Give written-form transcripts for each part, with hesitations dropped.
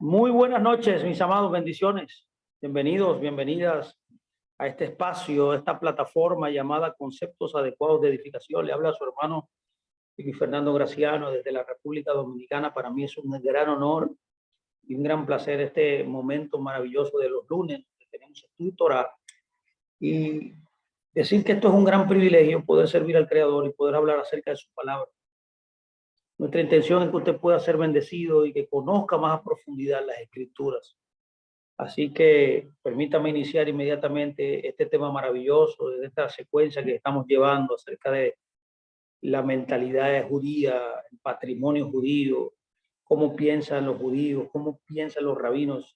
Muy buenas noches, mis amados, bendiciones. Bienvenidos, bienvenidas a este espacio, a esta plataforma llamada Conceptos Adecuados de Edificación. Le habla a su hermano Luis Fernando Graciano desde la República Dominicana. Para mí es un gran honor y un gran placer este momento maravilloso de los lunes que tenemos estudio Torah y decir que esto es un gran privilegio poder servir al Creador y poder hablar acerca de su palabra. Nuestra intención es que usted pueda ser bendecido y que conozca más a profundidad las Escrituras. Así que permítame iniciar inmediatamente este tema maravilloso de esta secuencia que estamos llevando acerca de la mentalidad judía, el patrimonio judío, cómo piensan los judíos, cómo piensan los rabinos,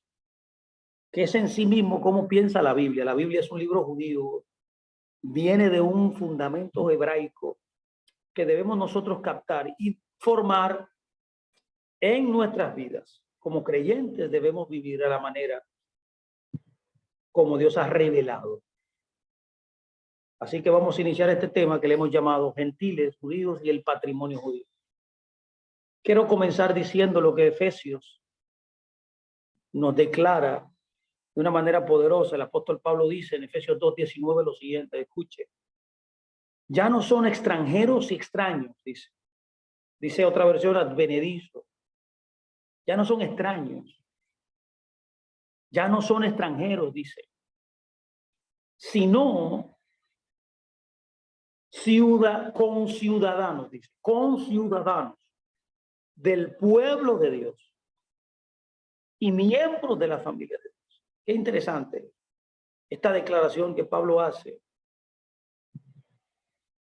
que es en sí mismo cómo piensa la Biblia. La Biblia es un libro judío, viene de un fundamento hebraico que debemos nosotros captar y formar en nuestras vidas. Como creyentes debemos vivir a la manera como Dios ha revelado. Así que vamos a iniciar este tema que le hemos llamado gentiles, judíos y el patrimonio judío. Quiero comenzar diciendo lo que Efesios nos declara de una manera poderosa. El apóstol Pablo dice en Efesios 2:19 lo siguiente, escuche. Ya no son extranjeros y extraños, dice. Dice otra versión, advenedizo. Ya no son extraños. Ya no son extranjeros, dice. Sino conciudadanos, dice. Conciudadanos del pueblo de Dios y miembros de la familia de Dios. Qué interesante esta declaración que Pablo hace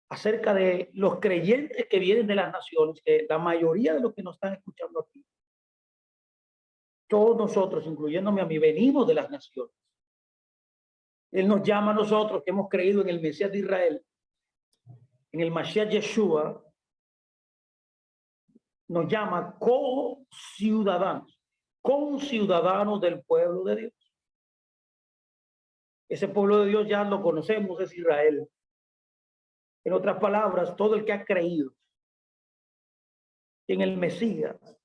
acerca de los creyentes que vienen de las naciones, que la mayoría de los que nos están escuchando aquí, todos nosotros, incluyéndome a mí, venimos de las naciones. Él nos llama a nosotros que hemos creído en el Mesías de Israel, en el Mashiach Yeshua, nos llama conciudadanos del pueblo de Dios. Ese pueblo de Dios ya lo conocemos, es Israel. En otras palabras, todo el que ha creído en el Mesías,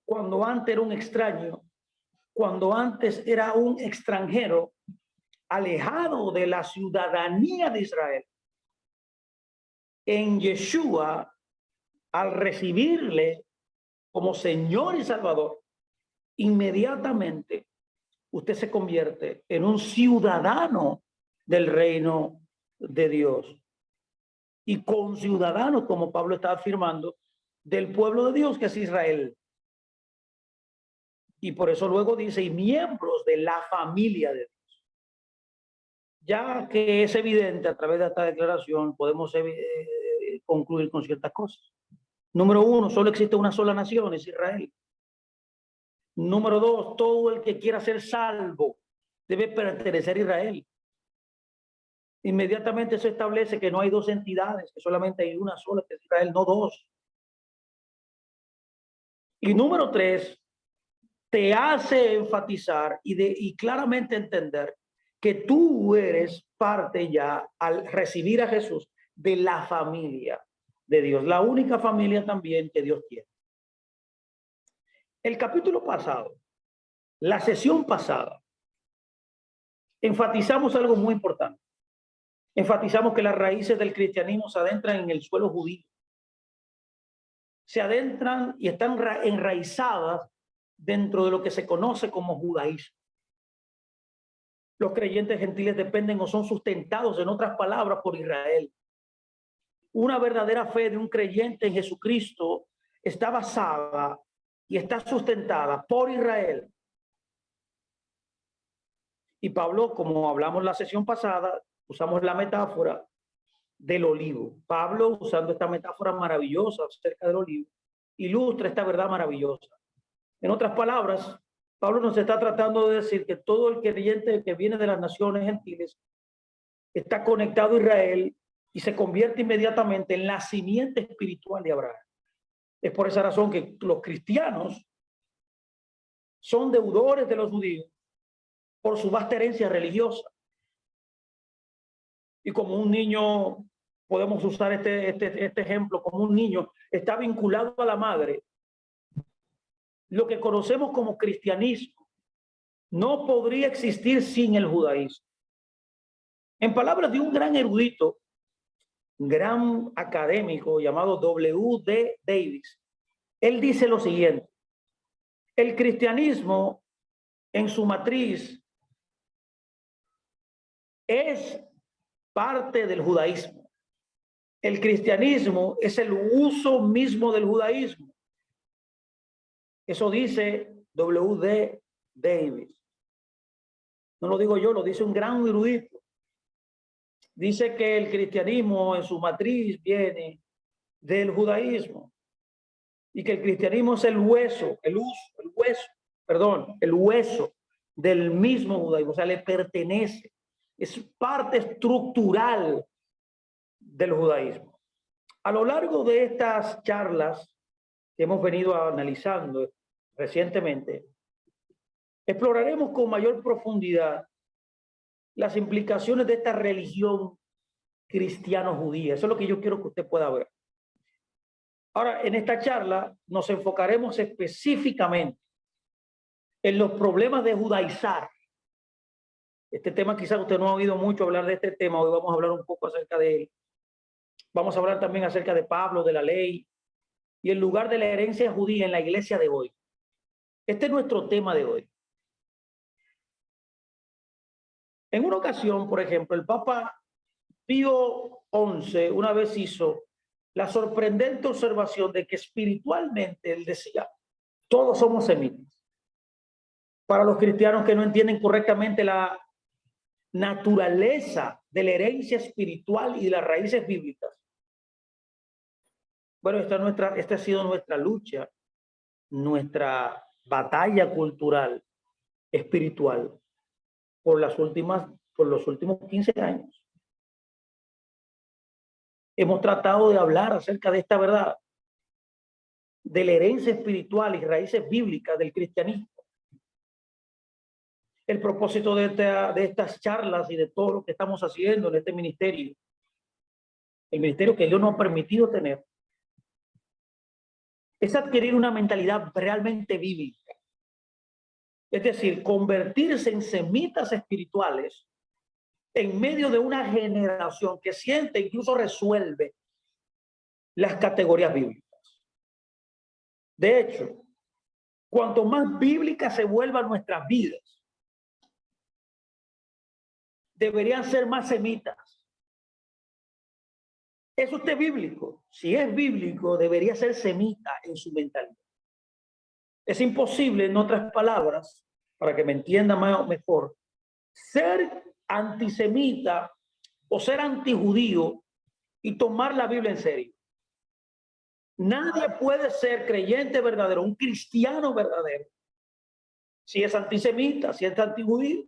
cuando antes era un extraño, cuando antes era un extranjero, alejado de la ciudadanía de Israel, en Yeshua, al recibirle como Señor y Salvador, inmediatamente usted se convierte en un ciudadano del reino de Dios y conciudadano, como Pablo está afirmando, del pueblo de Dios que es Israel. Y por eso luego dice, y miembros de la familia de Dios. Ya que es evidente a través de esta declaración, podemos concluir con ciertas cosas. Número uno, solo existe una sola nación, es Israel. Número dos, todo el que quiera ser salvo debe pertenecer a Israel. Inmediatamente se establece que no hay dos entidades, que solamente hay una sola, que es Israel, no dos. Y número tres, te hace enfatizar y claramente entender que tú eres parte ya, al recibir a Jesús, de la familia de Dios, la única familia también que Dios tiene. El capítulo pasado, la sesión pasada, enfatizamos algo muy importante. Enfatizamos que las raíces del cristianismo se adentran en el suelo judío. Se adentran y están enraizadas dentro de lo que se conoce como judaísmo. Los creyentes gentiles dependen o son sustentados, en otras palabras, por Israel. Una verdadera fe de un creyente en Jesucristo está basada y está sustentada por Israel. Y Pablo, como hablamos la sesión pasada, usamos la metáfora del olivo. Pablo, usando esta metáfora maravillosa acerca del olivo, ilustra esta verdad maravillosa. En otras palabras, Pablo nos está tratando de decir que todo el creyente que viene de las naciones gentiles está conectado a Israel y se convierte inmediatamente en la simiente espiritual de Abraham. Es por esa razón que los cristianos son deudores de los judíos por su vasta herencia religiosa. Y como un niño, podemos usar este ejemplo, como un niño está vinculado a la madre, lo que conocemos como cristianismo no podría existir sin el judaísmo. En palabras de un gran erudito, un gran académico llamado W.D. Davis, él dice lo siguiente: el cristianismo en su matriz es parte del judaísmo. El cristianismo es el uso mismo del judaísmo. Eso dice W.D. Davis. No lo digo yo, lo dice un gran erudito. Dice que el cristianismo en su matriz viene del judaísmo y que el cristianismo es el hueso del mismo judaísmo, o sea, le pertenece, es parte estructural del judaísmo. A lo largo de estas charlas que hemos venido analizando recientemente, exploraremos con mayor profundidad las implicaciones de esta religión cristiano-judía. Eso es lo que yo quiero que usted pueda ver. Ahora, en esta charla nos enfocaremos específicamente en los problemas de judaizar. Este tema quizás usted no ha oído mucho hablar de este tema, hoy vamos a hablar un poco acerca de él. Vamos a hablar también acerca de Pablo, de la ley y el lugar de la herencia judía en la iglesia de hoy. Este es nuestro tema de hoy. En una ocasión, por ejemplo, el Papa Pío XI una vez hizo la sorprendente observación de que espiritualmente él decía: todos somos semitas. Para los cristianos que no entienden correctamente la naturaleza de la herencia espiritual y de las raíces bíblicas. Bueno, esta ha sido nuestra lucha, nuestra batalla cultural, espiritual, por los últimos 15 años. Hemos tratado de hablar acerca de esta verdad, de la herencia espiritual y raíces bíblicas del cristianismo. El propósito de estas charlas y de todo lo que estamos haciendo en este ministerio, el ministerio que Dios nos ha permitido tener, es adquirir una mentalidad realmente bíblica. Es decir, convertirse en semitas espirituales en medio de una generación que siente, incluso resuelve las categorías bíblicas. De hecho, cuanto más bíblicas se vuelvan nuestras vidas, deberían ser más semitas. ¿Es usted bíblico? Si es bíblico, debería ser semita en su mentalidad. Es imposible, en otras palabras, para que me entienda mejor, ser antisemita o ser antijudío y tomar la Biblia en serio. Nadie puede ser creyente verdadero, un cristiano verdadero, si es antisemita, si es antijudío.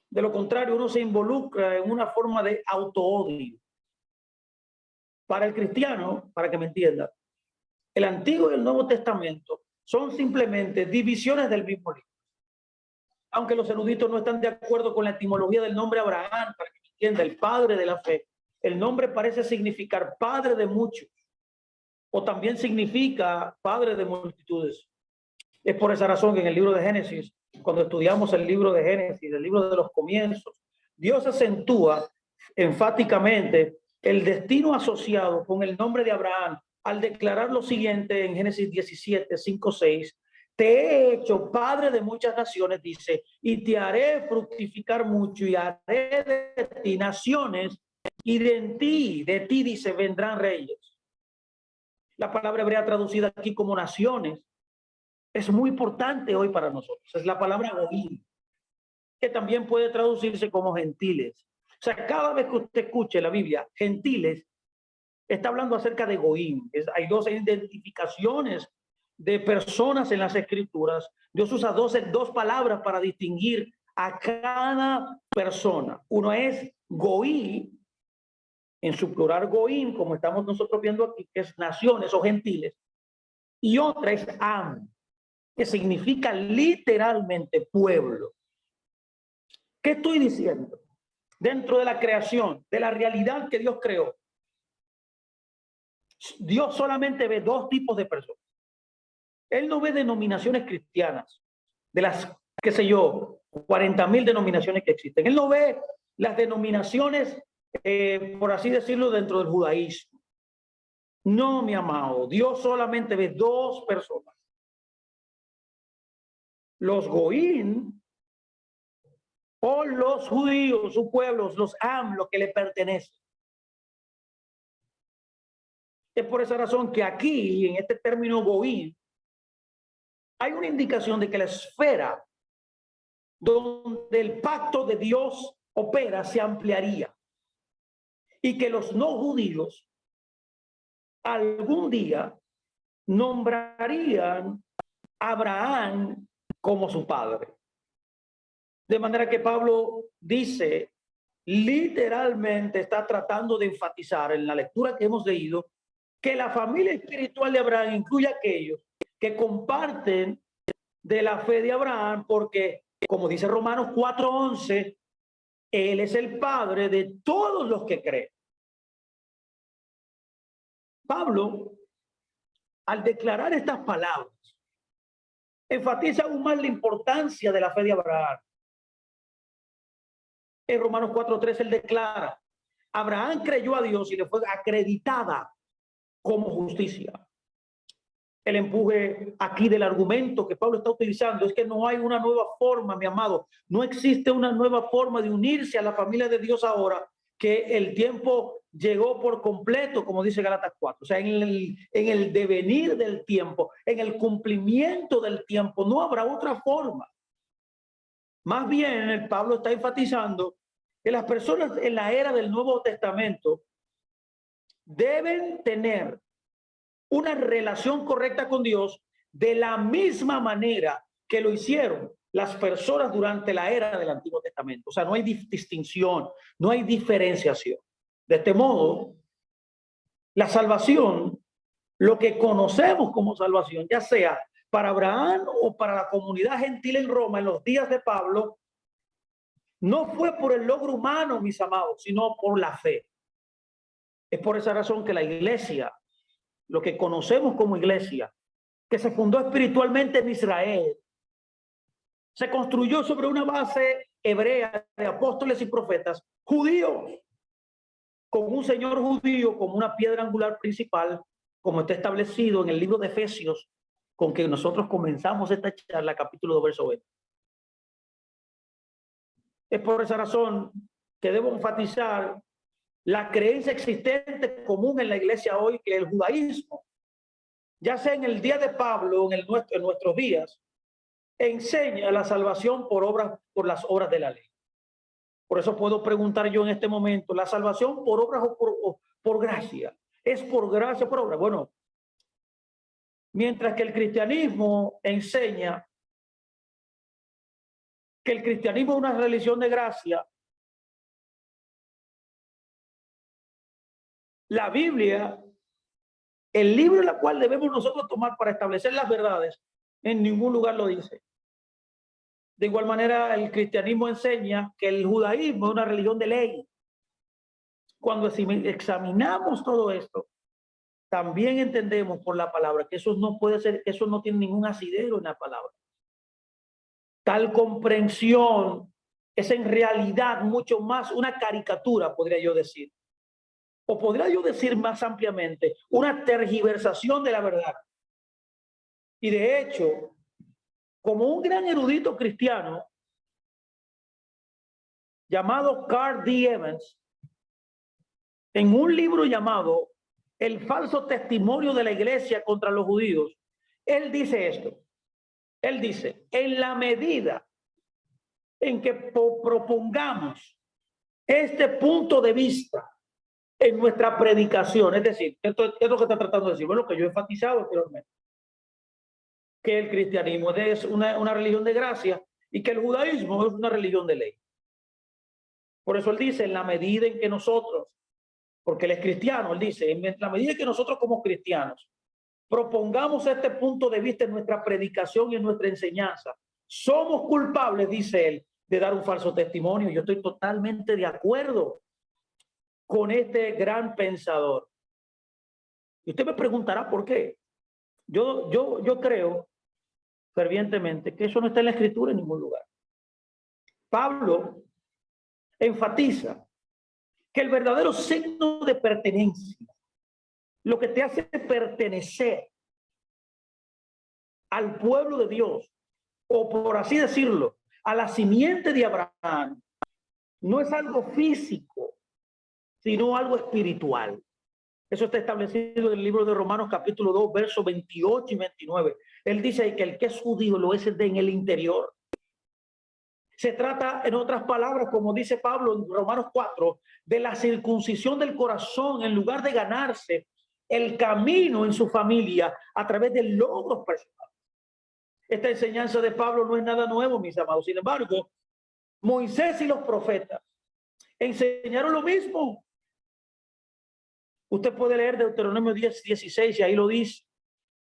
De lo contrario, uno se involucra en una forma de autoodio. Para el cristiano, para que me entienda, el Antiguo y el Nuevo Testamento son simplemente divisiones del mismo libro. Aunque los eruditos no están de acuerdo con la etimología del nombre Abraham, para que me entienda, el padre de la fe, el nombre parece significar padre de muchos, o también significa padre de multitudes. Es por esa razón que en el libro de Génesis, cuando estudiamos el libro de Génesis, el libro de los comienzos, Dios acentúa enfáticamente el destino asociado con el nombre de Abraham al declarar lo siguiente en Génesis 17, 5, 6. Te he hecho padre de muchas naciones, dice, y te haré fructificar mucho y haré de ti naciones, y de ti, dice, vendrán reyes. La palabra hebrea traducida aquí como naciones es muy importante hoy para nosotros. Es la palabra goín, que también puede traducirse como gentiles. O sea, cada vez que usted escuche la Biblia, gentiles, está hablando acerca de goín. Hay dos identificaciones de personas en las escrituras. Dios usa dos palabras para distinguir a cada persona. Uno es goí, en su plural goín, como estamos nosotros viendo aquí, que es naciones o gentiles. Y otra es am, que significa literalmente pueblo. ¿Qué estoy diciendo? Dentro de la creación, de la realidad que Dios creó, Dios solamente ve dos tipos de personas. Él no ve denominaciones cristianas, de las, qué sé yo, 40,000 denominaciones que existen. Él no ve las denominaciones, por así decirlo, dentro del judaísmo. No, mi amado, Dios solamente ve dos personas. Los goín o los judíos, sus pueblos, los los que le pertenecen. Es por esa razón que aquí, en este término goín, hay una indicación de que la esfera donde el pacto de Dios opera se ampliaría y que los no judíos algún día nombrarían a Abraham como su padre. De manera que Pablo dice, literalmente está tratando de enfatizar en la lectura que hemos leído, que la familia espiritual de Abraham incluye a aquellos que comparten de la fe de Abraham, porque, como dice Romanos 4:11, él es el padre de todos los que creen. Pablo, al declarar estas palabras, enfatiza aún más la importancia de la fe de Abraham. En Romanos 4:3 él declara, Abraham creyó a Dios y le fue acreditada como justicia. El empuje aquí del argumento que Pablo está utilizando es que no hay una nueva forma, mi amado. No existe una nueva forma de unirse a la familia de Dios ahora, que el tiempo llegó por completo, como dice Gálatas 4. O sea, en el devenir del tiempo, en el cumplimiento del tiempo, no habrá otra forma. Más bien, el Pablo está enfatizando que las personas en la era del Nuevo Testamento deben tener una relación correcta con Dios de la misma manera que lo hicieron las personas durante la era del Antiguo Testamento. O sea, no hay distinción, no hay diferenciación. De este modo, la salvación, lo que conocemos como salvación, ya sea para Abraham o para la comunidad gentil en Roma en los días de Pablo, no fue por el logro humano, mis amados, sino por la fe. Es por esa razón que la iglesia, lo que conocemos como iglesia, que se fundó espiritualmente en Israel, se construyó sobre una base hebrea de apóstoles y profetas judíos, con un señor judío como una piedra angular principal, como está establecido en el libro de Efesios, con que nosotros comenzamos esta charla, capítulo 2, verso 20. Es por esa razón que debo enfatizar la creencia existente común en la iglesia hoy, que el judaísmo, ya sea en el día de Pablo o en nuestros días, enseña la salvación por las obras de la ley. Por eso puedo preguntar yo en este momento, ¿la salvación por obras o por gracia? ¿Es por gracia o por obra? Bueno, mientras que el cristianismo enseña que el cristianismo es una religión de gracia, la Biblia, el libro en el cual debemos nosotros tomar para establecer las verdades, en ningún lugar lo dice. De igual manera, el cristianismo enseña que el judaísmo es una religión de ley. Cuando examinamos todo esto, también entendemos por la palabra que eso no puede ser, eso no tiene ningún asidero en la palabra. Tal comprensión es en realidad mucho más una caricatura, podría yo decir. O podría yo decir más ampliamente, una tergiversación de la verdad. Y de hecho, como un gran erudito cristiano llamado Carl D. Evans, en un libro llamado El falso testimonio de la iglesia contra los judíos, él dice esto. Él dice, en la medida en que propongamos este punto de vista en nuestra predicación, es decir, esto es lo que está tratando de decir, bueno, que yo he enfatizado anteriormente, que el cristianismo es una religión de gracia y que el judaísmo es una religión de ley. Por eso él dice, en la medida en que nosotros, porque él es cristiano, él dice, en la medida en que nosotros como cristianos propongamos este punto de vista en nuestra predicación y en nuestra enseñanza, somos culpables, dice él, de dar un falso testimonio. Yo estoy totalmente de acuerdo con este gran pensador. Y usted me preguntará por qué. Yo creo fervientemente que eso no está en la Escritura en ningún lugar. Pablo enfatiza que el verdadero signo de pertenencia, lo que te hace pertenecer al pueblo de Dios, o por así decirlo, a la simiente de Abraham, no es algo físico, sino algo espiritual. Eso está establecido en el libro de Romanos capítulo 2, versos 28 y 29. Él dice que el que es judío lo es en el interior. Se trata, en otras palabras, como dice Pablo en Romanos 4, de la circuncisión del corazón en lugar de ganarse el camino en su familia a través de logros personales. Esta enseñanza de Pablo no es nada nuevo, mis amados. Sin embargo, Moisés y los profetas enseñaron lo mismo. Usted puede leer Deuteronomio 10, 16 y ahí lo dice.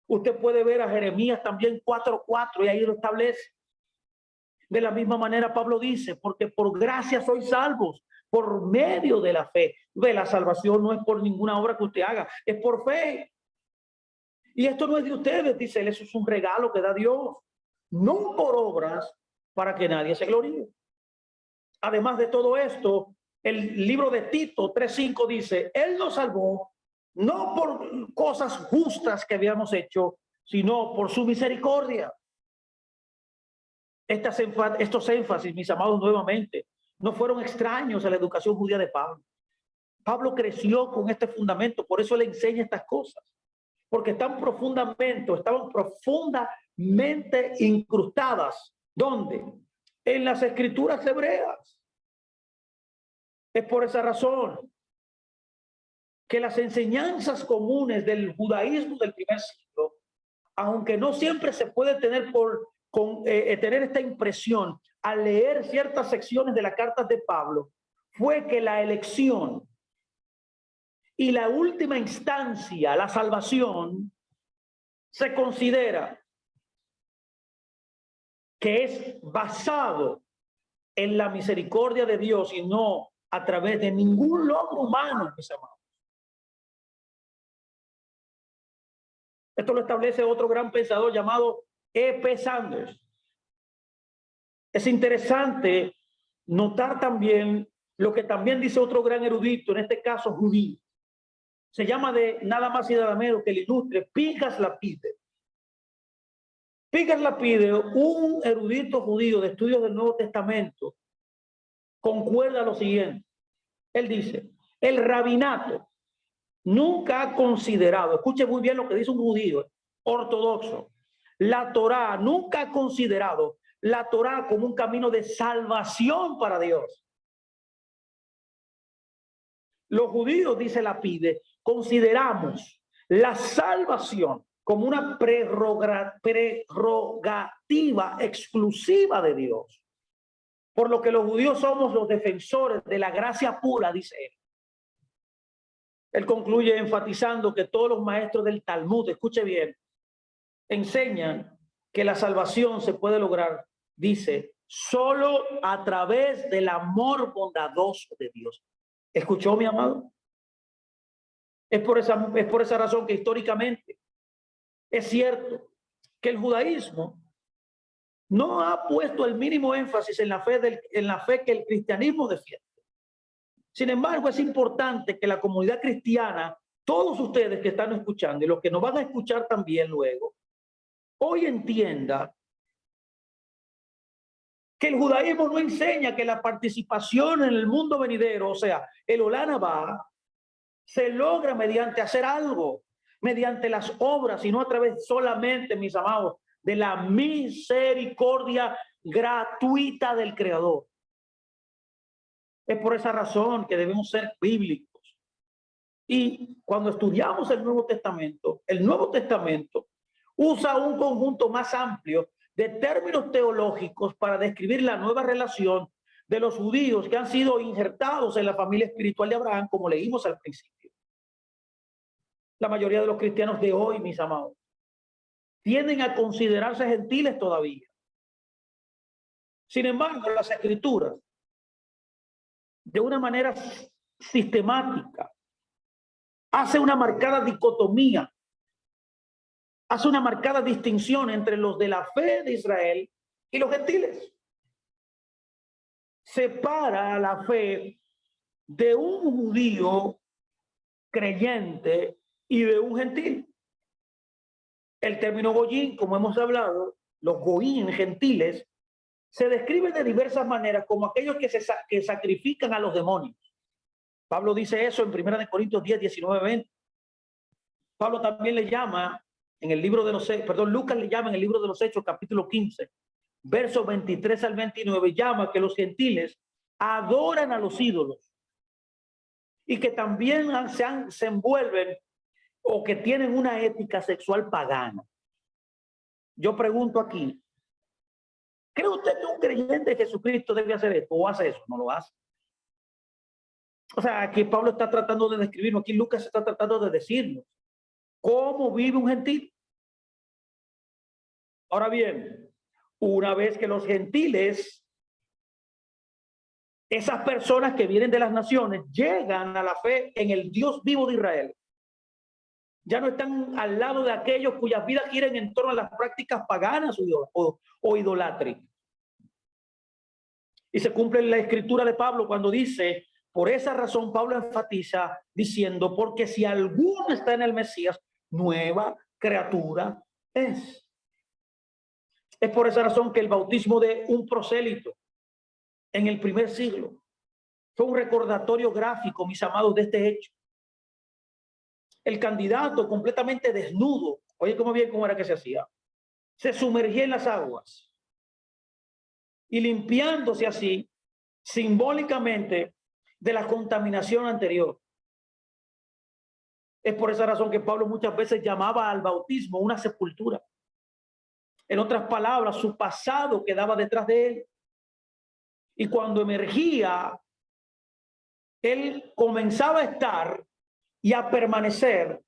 Usted puede ver a Jeremías también 4:4 y ahí lo establece. De la misma manera Pablo dice, porque por gracia sois salvos por medio de la fe. Ve, la salvación no es por ninguna obra que usted haga, es por fe. Y esto no es de ustedes, dice él, eso es un regalo que da Dios, no por obras para que nadie se gloríe. Además de todo esto, el libro de Tito 3:5 dice, él nos salvó no por cosas justas que habíamos hecho, sino por su misericordia. Estos énfasis, mis amados, nuevamente, no fueron extraños a la educación judía de Pablo. Pablo creció con este fundamento, por eso le enseña estas cosas, porque estaban profundamente incrustadas. ¿Dónde? En las escrituras hebreas. Es por esa razón que las enseñanzas comunes del judaísmo del primer siglo, aunque no siempre se puede tener tener esta impresión al leer ciertas secciones de las cartas de Pablo, fue que la elección y la última instancia, la salvación, se considera que es basado en la misericordia de Dios y no a través de ningún logro humano, mis amados. Esto lo establece otro gran pensador llamado E.P. Sanders. Es interesante notar también lo que también dice otro gran erudito, en este caso judío. Se llama de nada más y nada menos que el ilustre Pinchas Lapide. Pinchas Lapide, un erudito judío de estudios del Nuevo Testamento, concuerda lo siguiente. Él dice, el rabinato nunca ha considerado, escuche muy bien lo que dice un judío ortodoxo, la Torá nunca ha considerado la Torá como un camino de salvación para Dios. Los judíos, dice Lapide, consideramos la salvación como una prerrogativa exclusiva de Dios. Por lo que los judíos somos los defensores de la gracia pura, dice él. Él concluye enfatizando que todos los maestros del Talmud, escuche bien, enseñan que la salvación se puede lograr, dice, solo a través del amor bondadoso de Dios. ¿Escuchó, mi amado? Es por esa razón que históricamente es cierto que el judaísmo no ha puesto el mínimo énfasis en la fe que el cristianismo defiende. Sin embargo, es importante que la comunidad cristiana, todos ustedes que están escuchando y los que nos van a escuchar también luego, hoy entienda que el judaísmo no enseña que la participación en el mundo venidero, o sea, el Olam Abba, se logra mediante hacer algo, mediante las obras, y no a través solamente, mis amados, de la misericordia gratuita del Creador. Es por esa razón que debemos ser bíblicos. Y cuando estudiamos el Nuevo Testamento usa un conjunto más amplio de términos teológicos para describir la nueva relación de los judíos que han sido injertados en la familia espiritual de Abraham, como leímos al principio. La mayoría de los cristianos de hoy, mis amados, tienden a considerarse gentiles todavía. Sin embargo, las escrituras, de una manera sistemática, hace una marcada dicotomía hace una marcada distinción entre los de la fe de Israel y los gentiles. Separa la fe de un judío creyente y de un gentil. El término goyín, como hemos hablado, los goyín gentiles, se describen de diversas maneras como aquellos que sacrifican a los demonios. Pablo dice eso en 1 Corintios 10, 19, 20. Pablo también le llama en el libro de los Lucas le llama en el libro de los Hechos, capítulo 15, versos 23 al 29, llama que los gentiles adoran a los ídolos y que también se envuelven o que tienen una ética sexual pagana. Yo pregunto aquí, ¿cree usted que un creyente de Jesucristo debe hacer esto o hace eso? No lo hace. O sea, aquí Pablo está tratando de describirnos, aquí Lucas está tratando de decirnos cómo vive un gentil. Ahora bien, una vez que los gentiles, esas personas que vienen de las naciones, llegan a la fe en el Dios vivo de Israel, ya no están al lado de aquellos cuyas vidas giran en torno a las prácticas paganas o idolátricas. Y se cumple la escritura de Pablo cuando dice, por esa razón Pablo enfatiza diciendo, porque si alguno está en el Mesías, nueva criatura es. Es por esa razón que el bautismo de un prosélito en el primer siglo fue un recordatorio gráfico, mis amados, de este hecho. El candidato completamente desnudo, oye cómo bien cómo era que se hacía, se sumergía en las aguas y limpiándose así simbólicamente de la contaminación anterior. Es por esa razón que Pablo muchas veces llamaba al bautismo una sepultura. En otras palabras, su pasado quedaba detrás de él. Y cuando emergía, él comenzaba a estar y a permanecer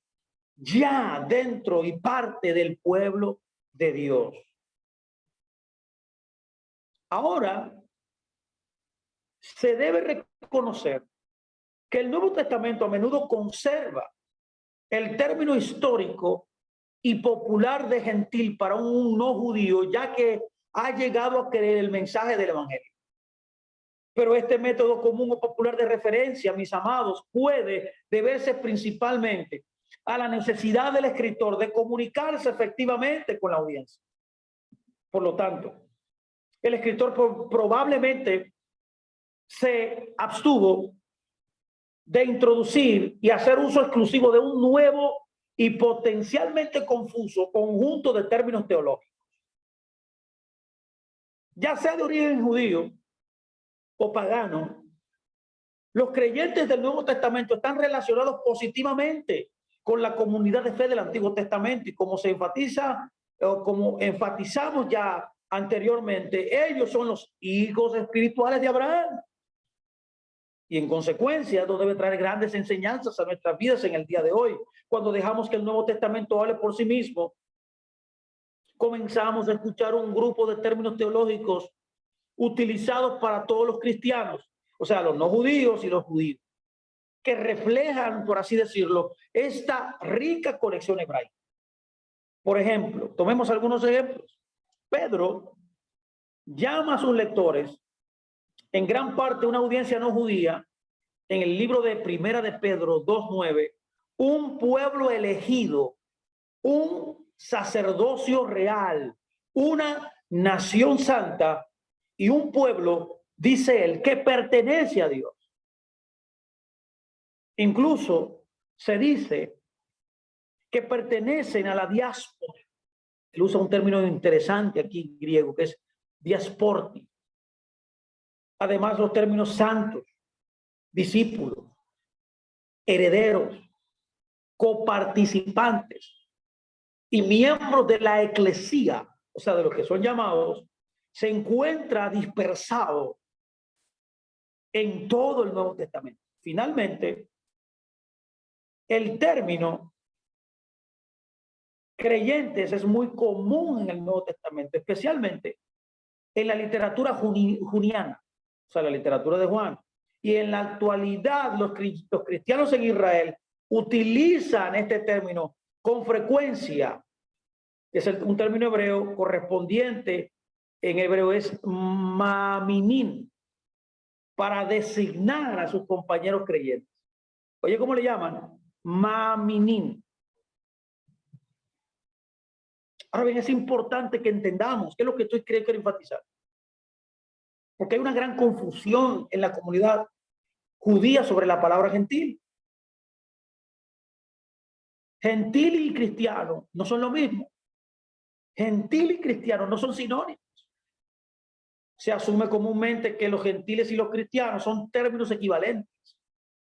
ya dentro y parte del pueblo de Dios. Ahora, se debe reconocer que el Nuevo Testamento a menudo conserva el término histórico y popular de gentil para un no judío, ya que ha llegado a creer el mensaje del evangelio. Pero este método común o popular de referencia, mis amados, puede deberse principalmente a la necesidad del escritor de comunicarse efectivamente con la audiencia. Por lo tanto, el escritor probablemente se abstuvo de introducir y hacer uso exclusivo de un nuevo y potencialmente confuso conjunto de términos teológicos, ya sea de origen judío o pagano. Los creyentes del Nuevo Testamento están relacionados positivamente con la comunidad de fe del Antiguo Testamento y como se enfatiza, o como enfatizamos ya anteriormente, ellos son los hijos espirituales de Abraham. Y en consecuencia, esto debe traer grandes enseñanzas a nuestras vidas en el día de hoy. Cuando dejamos que el Nuevo Testamento hable por sí mismo, comenzamos a escuchar un grupo de términos teológicos utilizados para todos los cristianos, o sea, los no judíos y los judíos, que reflejan, por así decirlo, esta rica conexión hebraica. Por ejemplo, tomemos algunos ejemplos. Pedro llama a sus lectores, en gran parte una audiencia no judía, en el libro de Primera de Pedro 2:9, un pueblo elegido, un sacerdocio real, una nación santa y un pueblo, dice él, que pertenece a Dios. Incluso se dice que pertenecen a la diáspora. Él usa un término interesante aquí en griego, que es diasporti. Además, los términos santos, discípulos, herederos, coparticipantes y miembros de la eclesía, o sea, de los que son llamados, se encuentra dispersado en todo el Nuevo Testamento. Finalmente, el término creyentes es muy común en el Nuevo Testamento, especialmente en la literatura juniana, o sea, la literatura de Juan. Y en la actualidad, los cristianos en Israel utilizan este término con frecuencia Es un término hebreo correspondiente, en hebreo es maminín, para designar a sus compañeros creyentes. Oye, ¿cómo le llaman? Maminín. Ahora bien, es importante que entendamos qué es lo que estoy quiero enfatizar. Porque hay una gran confusión en la comunidad judía sobre la palabra gentil. Gentil y cristiano no son lo mismo. Gentil y cristiano no son sinónimos. Se asume comúnmente que los gentiles y los cristianos son términos equivalentes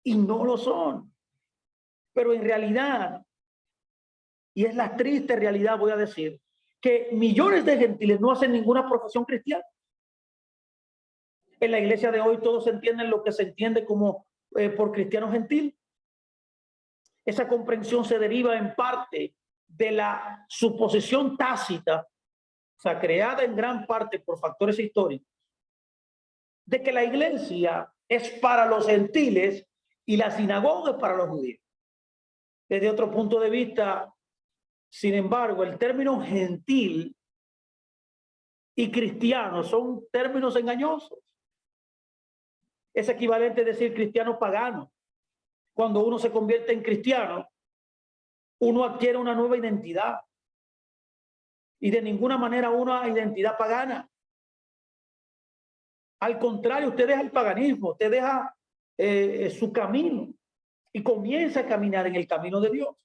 y no lo son. Pero en realidad, y es la triste realidad, voy a decir, que millones de gentiles no hacen ninguna profesión cristiana. En la iglesia de hoy todos entienden lo que se entiende como por cristiano gentil. Esa comprensión se deriva en parte de la suposición tácita, o sea, creada en gran parte por factores históricos, de que la iglesia es para los gentiles y la sinagoga es para los judíos. Desde otro punto de vista, sin embargo, el término gentil y cristiano son términos engañosos. Es equivalente a decir cristiano pagano. Cuando uno se convierte en cristiano, uno adquiere una nueva identidad. Y de ninguna manera una identidad pagana. Al contrario, usted deja el paganismo, usted deja su camino y comienza a caminar en el camino de Dios.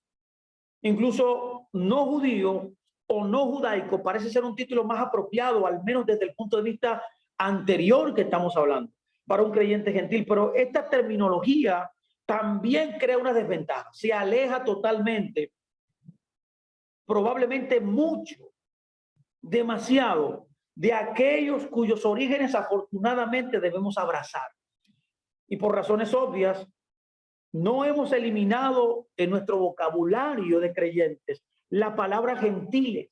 Incluso no judío o no judaico parece ser un título más apropiado, al menos desde el punto de vista anterior que estamos hablando, para un creyente gentil. Pero esta terminología también crea una desventaja. Se aleja totalmente, probablemente mucho, demasiado, de aquellos cuyos orígenes afortunadamente debemos abrazar. Y por razones obvias, no hemos eliminado en nuestro vocabulario de creyentes la palabra gentiles,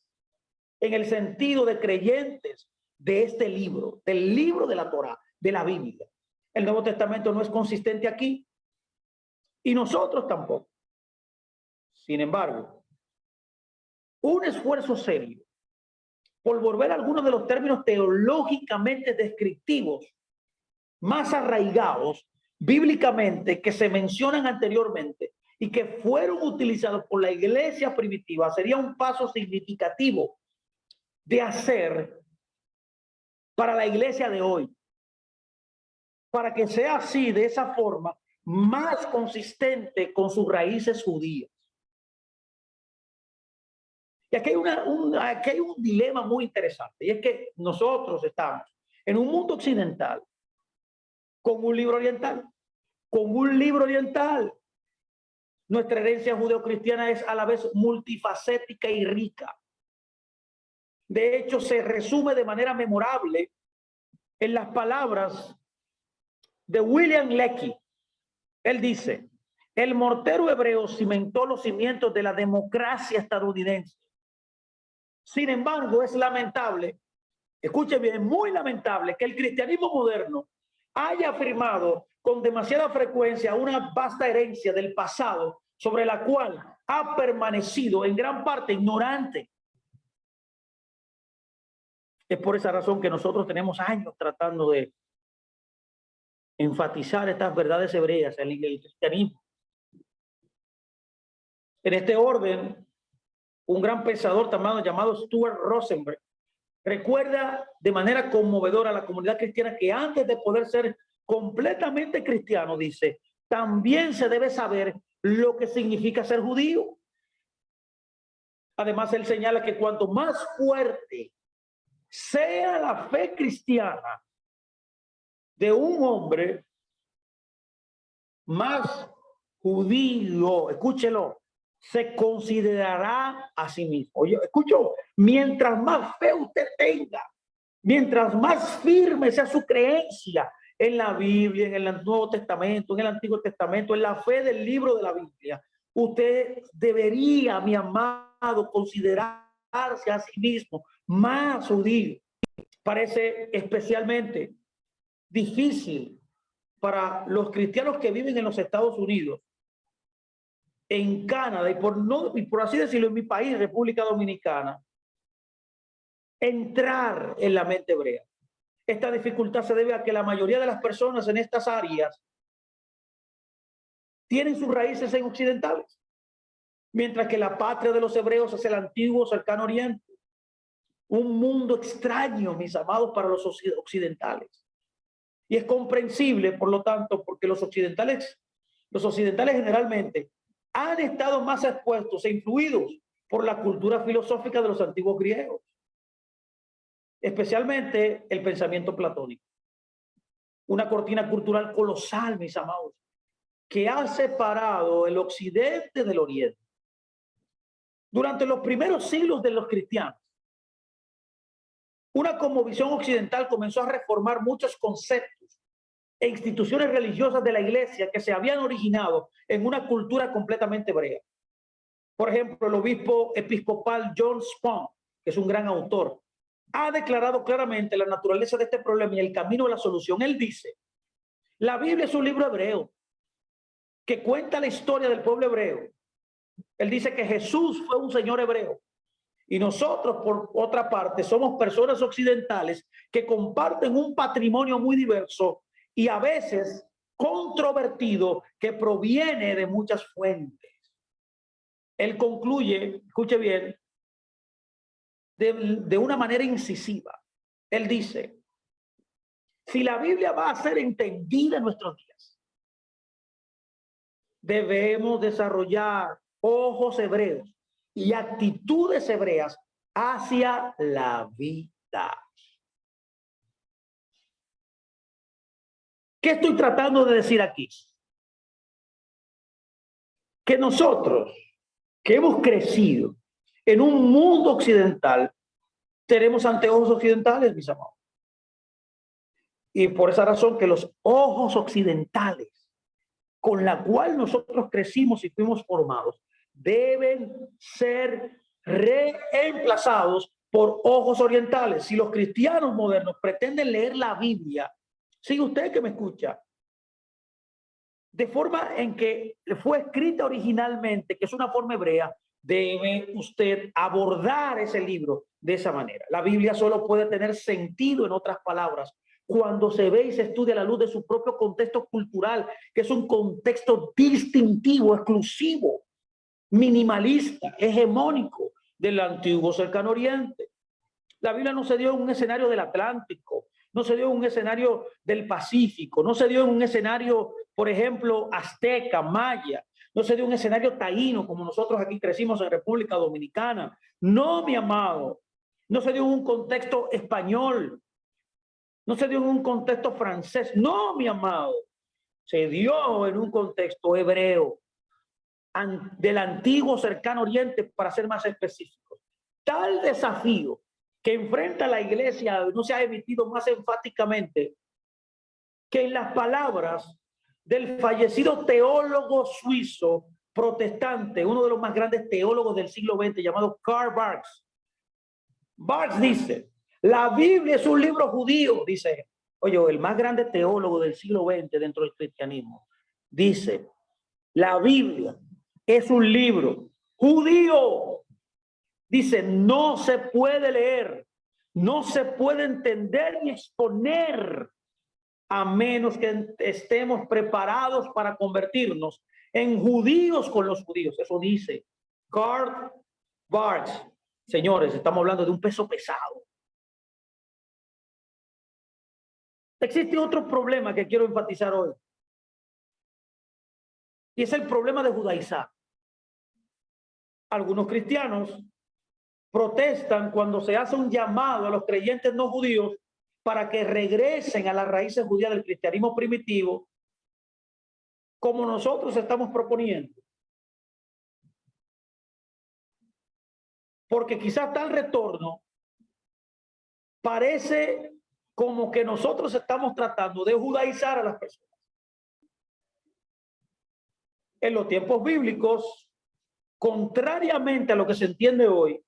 en el sentido de creyentes de este libro, del libro de la Torá, de la Biblia. El Nuevo Testamento no es consistente aquí y nosotros tampoco. Sin embargo, un esfuerzo serio por volver a algunos de los términos teológicamente descriptivos más arraigados bíblicamente que se mencionan anteriormente y que fueron utilizados por la iglesia primitiva sería un paso significativo de hacer para la iglesia de hoy, para que sea así, de esa forma, más consistente con sus raíces judías. Y aquí hay un dilema muy interesante, y es que nosotros estamos en un mundo occidental con un libro oriental, Nuestra herencia judeocristiana es a la vez multifacética y rica. De hecho, se resume de manera memorable en las palabras de William Lecky. Él dice: el mortero hebreo cimentó los cimientos de la democracia estadounidense. Sin embargo, es lamentable, escuche bien, muy lamentable, que el cristianismo moderno haya afirmado con demasiada frecuencia una vasta herencia del pasado sobre la cual ha permanecido en gran parte ignorante. Es por esa razón que nosotros tenemos años tratando de enfatizar estas verdades hebreas en el cristianismo. En este orden, un gran pensador llamado Stuart Rosenberg recuerda de manera conmovedora a la comunidad cristiana que antes de poder ser completamente cristiano, dice, también se debe saber lo que significa ser judío. Además, él señala que cuanto más fuerte sea la fe cristiana de un hombre, más judío, escúchelo, se considerará a sí mismo. Oye, escucho, mientras más fe usted tenga, mientras más firme sea su creencia en la Biblia, en el Nuevo Testamento, en el Antiguo Testamento, en la fe del libro de la Biblia, usted debería, mi amado, considerarse a sí mismo más judío. Parece especialmente difícil para los cristianos que viven en los Estados Unidos, en Canadá y por así decirlo en mi país, República Dominicana, entrar en la mente hebrea. Esta dificultad se debe a que la mayoría de las personas en estas áreas tienen sus raíces en occidentales, mientras que la patria de los hebreos es el antiguo cercano oriente, un mundo extraño, mis amados, para los occidentales. Y es comprensible, por lo tanto, porque los occidentales generalmente han estado más expuestos e influidos por la cultura filosófica de los antiguos griegos, especialmente el pensamiento platónico. Una cortina cultural colosal, mis amados, que ha separado el occidente del oriente. Durante los primeros siglos de los cristianos, una cosmovisión occidental comenzó a reformar muchos conceptos e instituciones religiosas de la iglesia que se habían originado en una cultura completamente hebrea. Por ejemplo, el obispo episcopal John Spong, que es un gran autor, ha declarado claramente la naturaleza de este problema y el camino a la solución. Él dice, la Biblia es un libro hebreo que cuenta la historia del pueblo hebreo. Él dice que Jesús fue un señor hebreo. Y nosotros, por otra parte, somos personas occidentales que comparten un patrimonio muy diverso y a veces controvertido que proviene de muchas fuentes. Él concluye, escuche bien, de una manera incisiva. Él dice, si la Biblia va a ser entendida en nuestros días, debemos desarrollar ojos hebreos y actitudes hebreas hacia la vida. ¿Qué estoy tratando de decir aquí? Que nosotros, que hemos crecido en un mundo occidental, tenemos anteojos occidentales, mis amados. Y por esa razón que los ojos occidentales con la cual nosotros crecimos y fuimos formados deben ser reemplazados por ojos orientales. Si los cristianos modernos pretenden leer la Biblia, sigue usted que me escucha, de forma en que fue escrita originalmente, que es una forma hebrea, debe usted abordar ese libro de esa manera. La Biblia solo puede tener sentido, en otras palabras, cuando se ve y se estudia a la luz de su propio contexto cultural, que es un contexto distintivo, exclusivo, minimalista, hegemónico del antiguo cercano oriente. La Biblia no se dio en un escenario del Atlántico, no se dio en un escenario del Pacífico, no se dio en un escenario, por ejemplo, azteca, maya, no se dio en un escenario taíno, como nosotros aquí crecimos en República Dominicana. No, mi amado, no se dio en un contexto español, no se dio en un contexto francés. No, mi amado, se dio en un contexto hebreo, del antiguo cercano oriente, para ser más específicos. Tal desafío que enfrenta la iglesia no se ha emitido más enfáticamente que en las palabras del fallecido teólogo suizo protestante, uno de los más grandes teólogos del siglo XX, llamado Karl Barth. Barth dice, la Biblia es un libro judío, dice, oye, el más grande teólogo del siglo XX dentro del cristianismo, dice, la Biblia es un libro judío. Dice, no se puede leer, no se puede entender ni exponer a menos que estemos preparados para convertirnos en judíos con los judíos. Eso dice Karl Barth. Señores, estamos hablando de un peso pesado. Existe otro problema que quiero enfatizar hoy. Y es el problema de judaizar. Algunos cristianos protestan cuando se hace un llamado a los creyentes no judíos para que regresen a las raíces judías del cristianismo primitivo, como nosotros estamos proponiendo. Porque quizás tal retorno parece como que nosotros estamos tratando de judaizar a las personas. En los tiempos bíblicos, contrariamente a lo que se entiende hoy,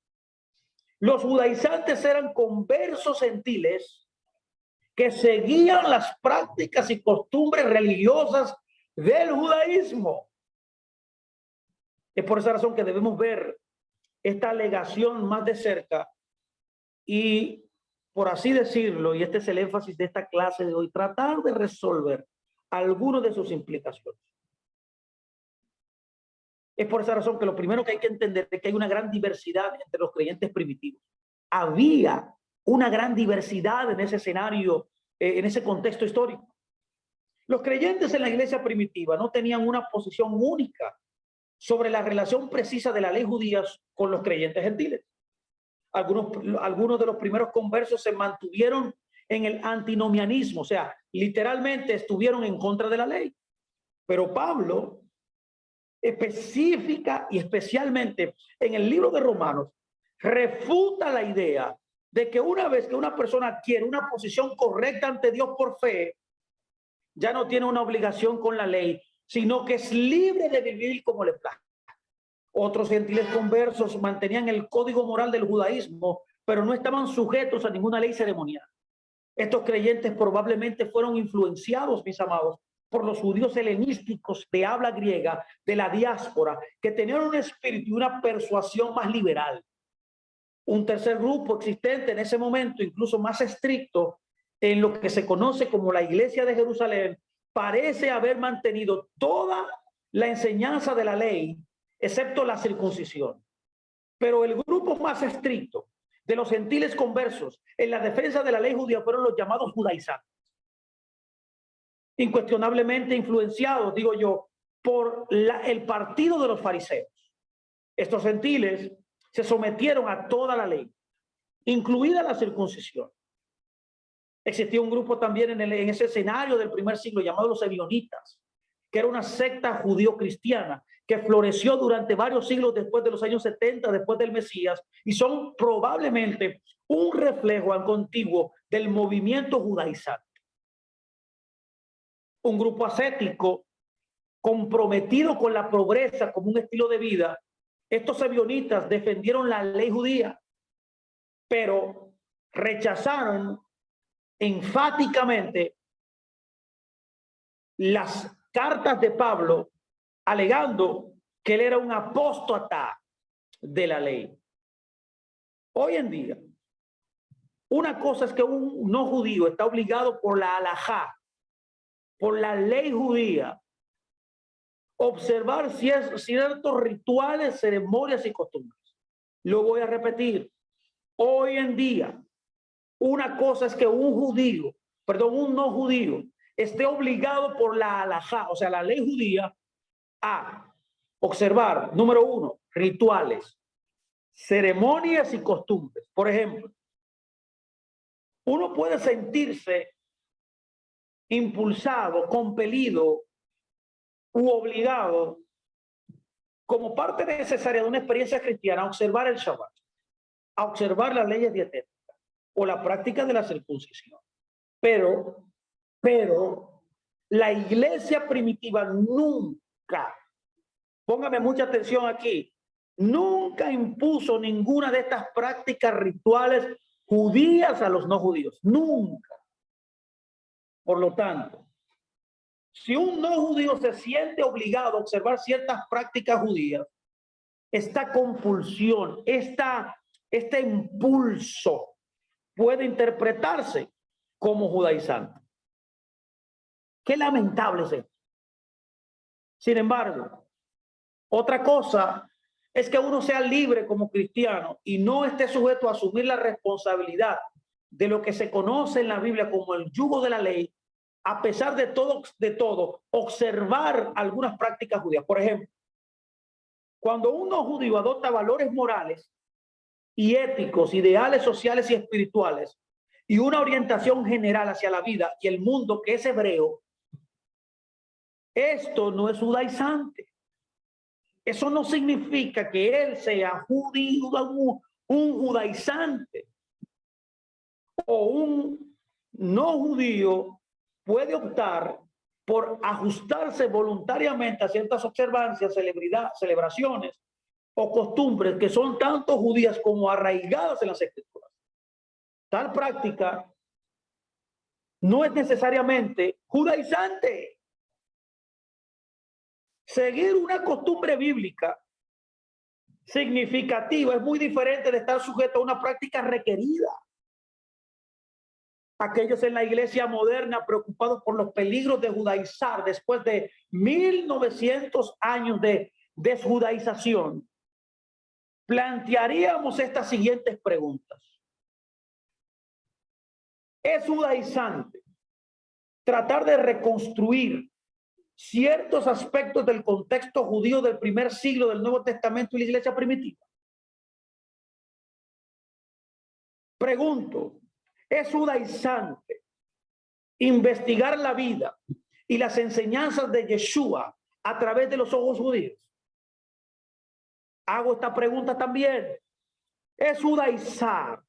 los judaizantes eran conversos gentiles que seguían las prácticas y costumbres religiosas del judaísmo. Es por esa razón que debemos ver esta alegación más de cerca y, por así decirlo, y este es el énfasis de esta clase de hoy, tratar de resolver algunas de sus implicaciones. Es por esa razón que lo primero que hay que entender es que hay una gran diversidad entre los creyentes primitivos. Había una gran diversidad en ese escenario, en ese contexto histórico. Los creyentes en la iglesia primitiva no tenían una posición única sobre la relación precisa de la ley judía con los creyentes gentiles. Algunos de los primeros conversos se mantuvieron en el antinomianismo, o sea, literalmente estuvieron en contra de la ley. Pero Pablo, específica y especialmente en el libro de Romanos, refuta la idea de que una vez que una persona adquiere una posición correcta ante Dios por fe, ya no tiene una obligación con la ley, sino que es libre de vivir como le plazca. Otros gentiles conversos mantenían el código moral del judaísmo, pero no estaban sujetos a ninguna ley ceremonial. Estos creyentes probablemente fueron influenciados, mis amados, por los judíos helenísticos de habla griega de la diáspora, que tenían un espíritu y una persuasión más liberal. Un tercer grupo existente en ese momento, incluso más estricto, en lo que se conoce como la Iglesia de Jerusalén, parece haber mantenido toda la enseñanza de la ley, excepto la circuncisión. Pero el grupo más estricto de los gentiles conversos en la defensa de la ley judía fueron los llamados judaizantes, incuestionablemente influenciados, digo yo, por el partido de los fariseos. Estos gentiles se sometieron a toda la ley, incluida la circuncisión. Existía un grupo también en ese escenario del primer siglo llamado los ebionitas, que era una secta judío-cristiana que floreció durante varios siglos después de los años 70, después del Mesías, y son probablemente un reflejo antiguo del movimiento judaizante. Un grupo ascético comprometido con la pobreza como un estilo de vida. Estos ebionitas defendieron la ley judía, pero rechazaron enfáticamente las cartas de Pablo, alegando que él era un apóstata de la ley. Hoy en día, una cosa es que un no judío está obligado por la halajá, por la ley judía, observar ciertos rituales, ceremonias y costumbres. Lo voy a repetir. Hoy en día, una cosa es que un no judío, esté obligado por la halajá, o sea, la ley judía, a observar, número uno, rituales, ceremonias y costumbres. Por ejemplo, uno puede sentirse impulsado, compelido u obligado como parte necesaria de una experiencia cristiana a observar el Shabbat, a observar las leyes dietéticas o la práctica de la circuncisión. Pero la iglesia primitiva nunca, póngame mucha atención aquí, nunca impuso ninguna de estas prácticas rituales judías a los no judíos. Nunca. Por lo tanto, si un no judío se siente obligado a observar ciertas prácticas judías, esta compulsión, este impulso puede interpretarse como judaizante. Qué lamentable es esto. Sin embargo, otra cosa es que uno sea libre como cristiano y no esté sujeto a asumir la responsabilidad de lo que se conoce en la Biblia como el yugo de la ley, a pesar de todo, observar algunas prácticas judías. Por ejemplo, cuando un no judío adopta valores morales y éticos, ideales sociales y espirituales, y una orientación general hacia la vida y el mundo que es hebreo, esto no es judaizante. Eso no significa que él sea judío, un judaizante. O un no judío puede optar por ajustarse voluntariamente a ciertas observancias, celebraciones o costumbres que son tanto judías como arraigadas en las escrituras. Tal práctica no es necesariamente judaizante. Seguir una costumbre bíblica significativa es muy diferente de estar sujeto a una práctica requerida. Aquellos en la iglesia moderna preocupados por los peligros de judaizar después de 1900 años de desjudaización, plantearíamos estas siguientes preguntas. ¿Es judaizante tratar de reconstruir ciertos aspectos del contexto judío del primer siglo del Nuevo Testamento y la iglesia primitiva? Pregunto, ¿es judaizante investigar la vida y las enseñanzas de Yeshua a través de los ojos judíos? Hago esta pregunta también. ¿Es judaizar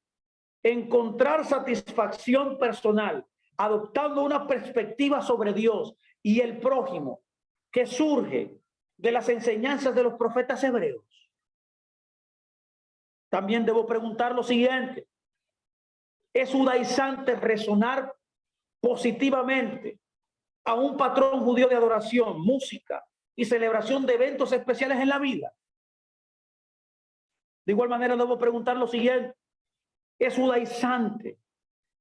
encontrar satisfacción personal adoptando una perspectiva sobre Dios y el prójimo que surge de las enseñanzas de los profetas hebreos? También debo preguntar lo siguiente. ¿Es judaizante resonar positivamente a un patrón judío de adoración, música y celebración de eventos especiales en la vida? De igual manera debo preguntar lo siguiente. Es judaizante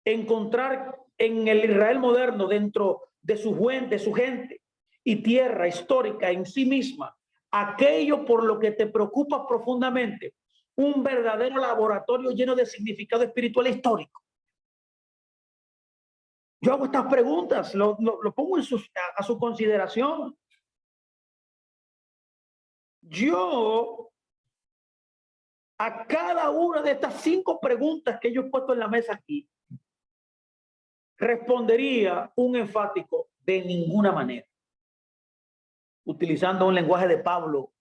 encontrar en el Israel moderno, dentro de su gente y tierra histórica en sí misma, aquello por lo que te preocupa profundamente, un verdadero laboratorio lleno de significado espiritual e histórico? Yo hago estas preguntas, lo pongo a su consideración. Yo, a cada una de estas 5 preguntas que yo he puesto en la mesa aquí, respondería un enfático de ninguna manera, utilizando un lenguaje de Pablo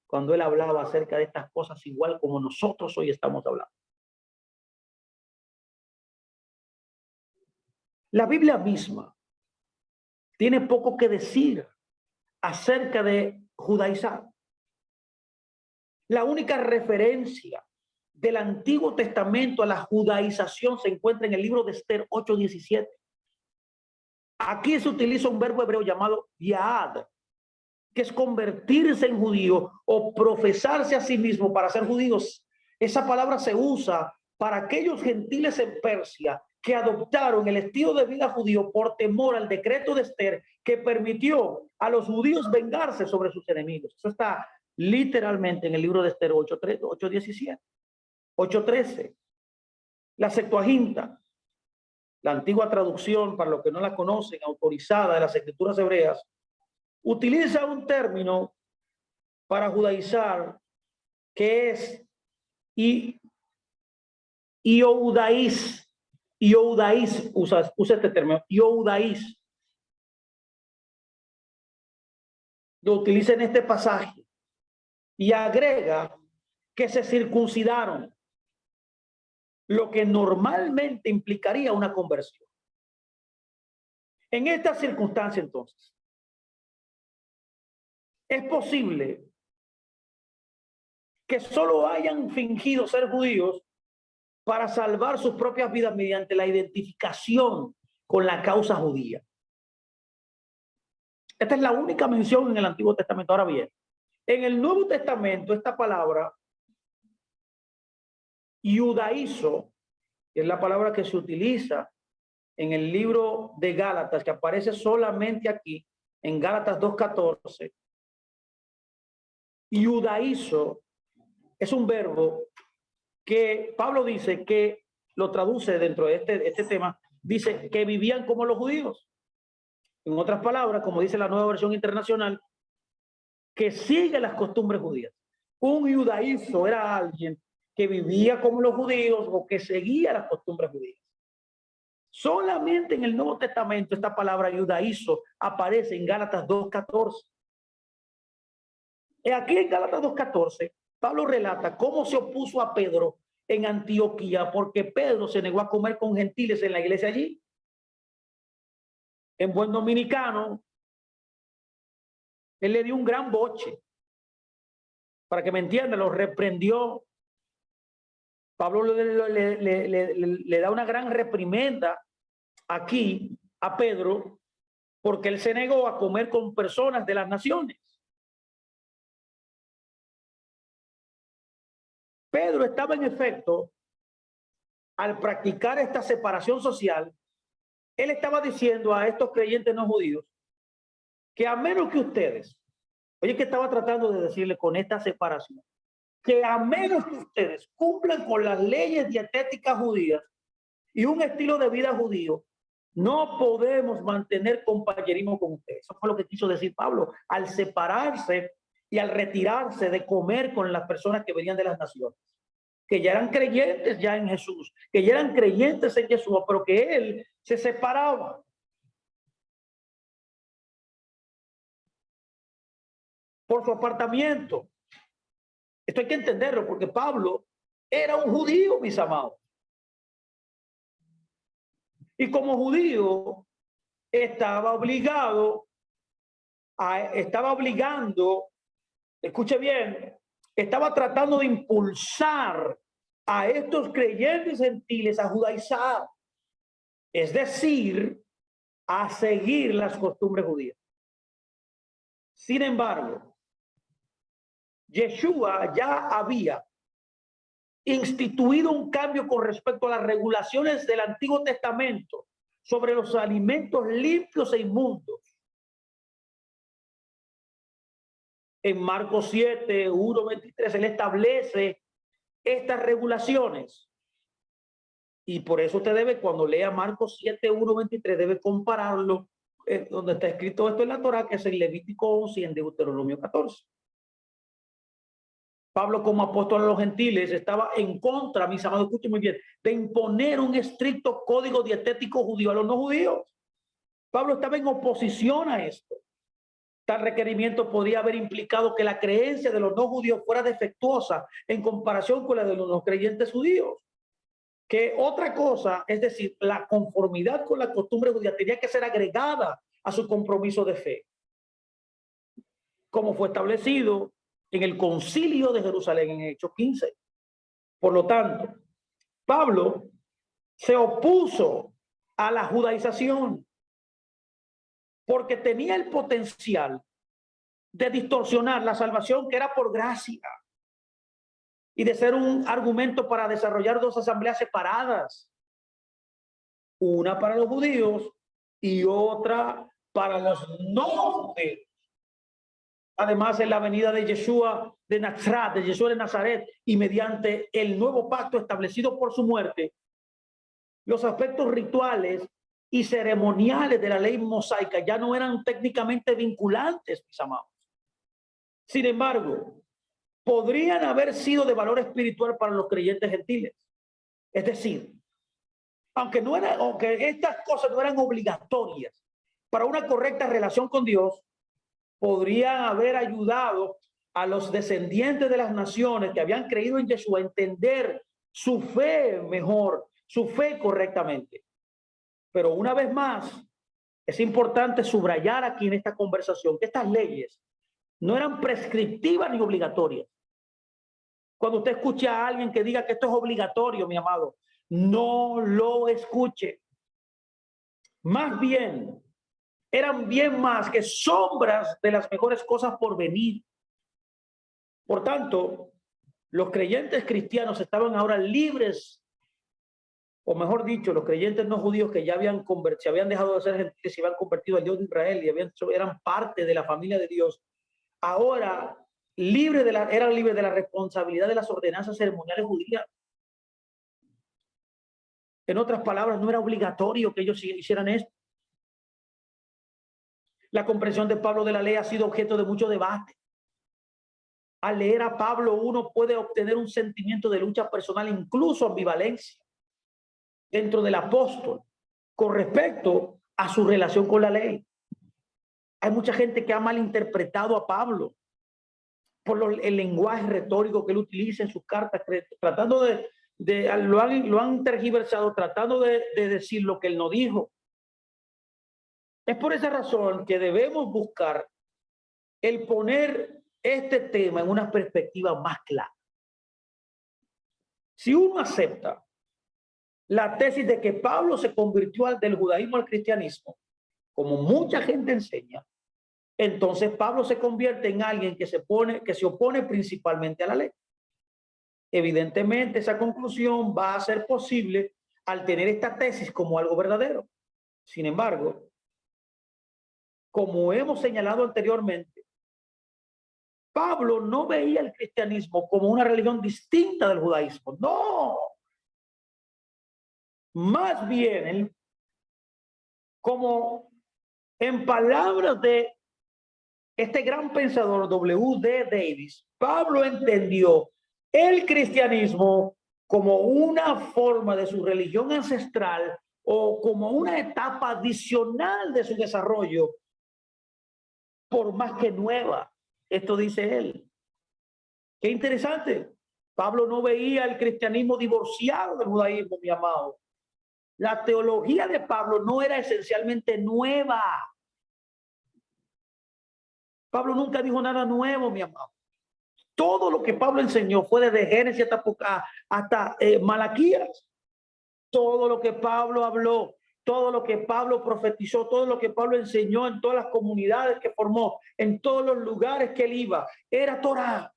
cuando él hablaba acerca de estas cosas igual como nosotros hoy estamos hablando. La Biblia misma tiene poco que decir acerca de judaizar. La única referencia del Antiguo Testamento a la judaización se encuentra en el libro de Esther 8:17. Aquí se utiliza un verbo hebreo llamado yad, que es convertirse en judío o profesarse a sí mismo para ser judíos. Esa palabra se usa para aquellos gentiles en Persia que adoptaron el estilo de vida judío por temor al decreto de Esther que permitió a los judíos vengarse sobre sus enemigos. Eso está literalmente en el libro de Esther 8:17, 8:13. La Septuaginta, la antigua traducción, para los que no la conocen, autorizada de las escrituras hebreas, utiliza un término para judaizar que es Yehudaís. Yehudaís, usa este término, Yehudaís. Lo utiliza en este pasaje y agrega que se circuncidaron, lo que normalmente implicaría una conversión. En esta circunstancia, entonces, es posible que solo hayan fingido ser judíos para salvar sus propias vidas mediante la identificación con la causa judía. Esta es la única mención en el Antiguo Testamento. Ahora bien, en el Nuevo Testamento, esta palabra, judaizo, es la palabra que se utiliza en el libro de Gálatas, que aparece solamente aquí, en Gálatas 2:14. Judaizo es un verbo que Pablo dice que lo traduce dentro de este tema, dice que vivían como los judíos. En otras palabras, como dice la Nueva Versión Internacional, que sigue las costumbres judías. Un judaizo era alguien que vivía como los judíos o que seguía las costumbres judías. Solamente en el Nuevo Testamento esta palabra judaizo aparece en Gálatas 2:14. Aquí en Gálatas 2:14, Pablo relata cómo se opuso a Pedro en Antioquía porque Pedro se negó a comer con gentiles en la iglesia allí. En buen dominicano, él le dio un gran boche. Para que me entiendan, lo reprendió. Pablo le da una gran reprimenda aquí a Pedro porque él se negó a comer con personas de las naciones. Pedro estaba en efecto, al practicar esta separación social, él estaba diciendo a estos creyentes no judíos que a menos que ustedes, oye, que estaba tratando de decirle con esta separación, que a menos que ustedes cumplan con las leyes dietéticas judías y un estilo de vida judío, no podemos mantener compañerismo con ustedes. Eso fue lo que quiso decir Pablo al separarse y al retirarse de comer con las personas que venían de las naciones, que ya eran creyentes ya en Jesús, que ya eran creyentes en Jesús, pero que él se separaba. Por su apartamiento. Esto hay que entenderlo porque Pablo era un judío, mis amados. Y como judío estaba obligando, escuche bien, estaba tratando de impulsar a estos creyentes gentiles a judaizar, es decir, a seguir las costumbres judías. Sin embargo, Yeshua ya había instituido un cambio con respecto a las regulaciones del Antiguo Testamento sobre los alimentos limpios e inmundos. En Marcos 7, 1, 23, él establece estas regulaciones. Y por eso usted debe, cuando lea Marcos 7, 1, 23, debe compararlo donde está escrito esto en la Torá, que es en Levítico 11 y en Deuteronomio 14. Pablo, como apóstol a los gentiles, estaba en contra, mis amados, escuchen muy bien, de imponer un estricto código dietético judío a los no judíos. Pablo estaba en oposición a esto. Tal requerimiento podría haber implicado que la creencia de los no judíos fuera defectuosa en comparación con la de los no creyentes judíos. Que otra cosa, es decir, la conformidad con la costumbre judía tenía que ser agregada a su compromiso de fe, como fue establecido en el Concilio de Jerusalén en Hechos 15. Por lo tanto, Pablo se opuso a la judaización porque tenía el potencial de distorsionar la salvación que era por gracia y de ser un argumento para desarrollar dos asambleas separadas, una para los judíos y otra para los no judíos. Además, en la venida de Yeshua de Nazaret, de Yeshua de Nazaret, y mediante el nuevo pacto establecido por su muerte, los aspectos rituales y ceremoniales de la ley mosaica ya no eran técnicamente vinculantes, mis amados. Sin embargo, podrían haber sido de valor espiritual para los creyentes gentiles. Es decir, aunque estas cosas no eran obligatorias para una correcta relación con Dios, podrían haber ayudado a los descendientes de las naciones que habían creído en Yeshua a entender su fe mejor, su fe correctamente. Pero una vez más, es importante subrayar aquí en esta conversación que estas leyes no eran prescriptivas ni obligatorias. Cuando usted escucha a alguien que diga que esto es obligatorio, mi amado, no lo escuche. Más bien, eran bien más que sombras de las mejores cosas por venir. Por tanto, los creyentes cristianos estaban ahora libres, o mejor dicho, los creyentes no judíos que ya se habían dejado de ser gentiles, se habían convertido al Dios de Israel y eran parte de la familia de Dios, ahora eran libres de la responsabilidad de las ordenanzas ceremoniales judías. En otras palabras, no era obligatorio que ellos hicieran esto. La comprensión de Pablo de la ley ha sido objeto de mucho debate. Al leer a Pablo, uno puede obtener un sentimiento de lucha personal, incluso ambivalencia, dentro del apóstol con respecto a su relación con la ley. Hay mucha gente que ha malinterpretado a Pablo por el lenguaje retórico que él utiliza en sus cartas, tratando lo han tergiversado, tratando de decir lo que él no dijo. Es por esa razón que debemos buscar el poner este tema en una perspectiva más clara. Si uno acepta la tesis de que Pablo se convirtió del judaísmo al cristianismo, como mucha gente enseña, entonces Pablo se convierte en alguien que se opone principalmente a la ley. Evidentemente, esa conclusión va a ser posible al tener esta tesis como algo verdadero. Sin embargo, como hemos señalado anteriormente, Pablo no veía el cristianismo como una religión distinta del judaísmo. No. Más bien, como en palabras de este gran pensador W.D. Davis, Pablo entendió el cristianismo como una forma de su religión ancestral o como una etapa adicional de su desarrollo, por más que nueva. Esto dice él. Qué interesante. Pablo no veía el cristianismo divorciado del judaísmo, mi amado. La teología de Pablo no era esencialmente nueva. Pablo nunca dijo nada nuevo, mi amado. Todo lo que Pablo enseñó fue desde Génesis hasta Malaquías. Todo lo que Pablo habló, todo lo que Pablo profetizó, todo lo que Pablo enseñó en todas las comunidades que formó, en todos los lugares que él iba, era Torá.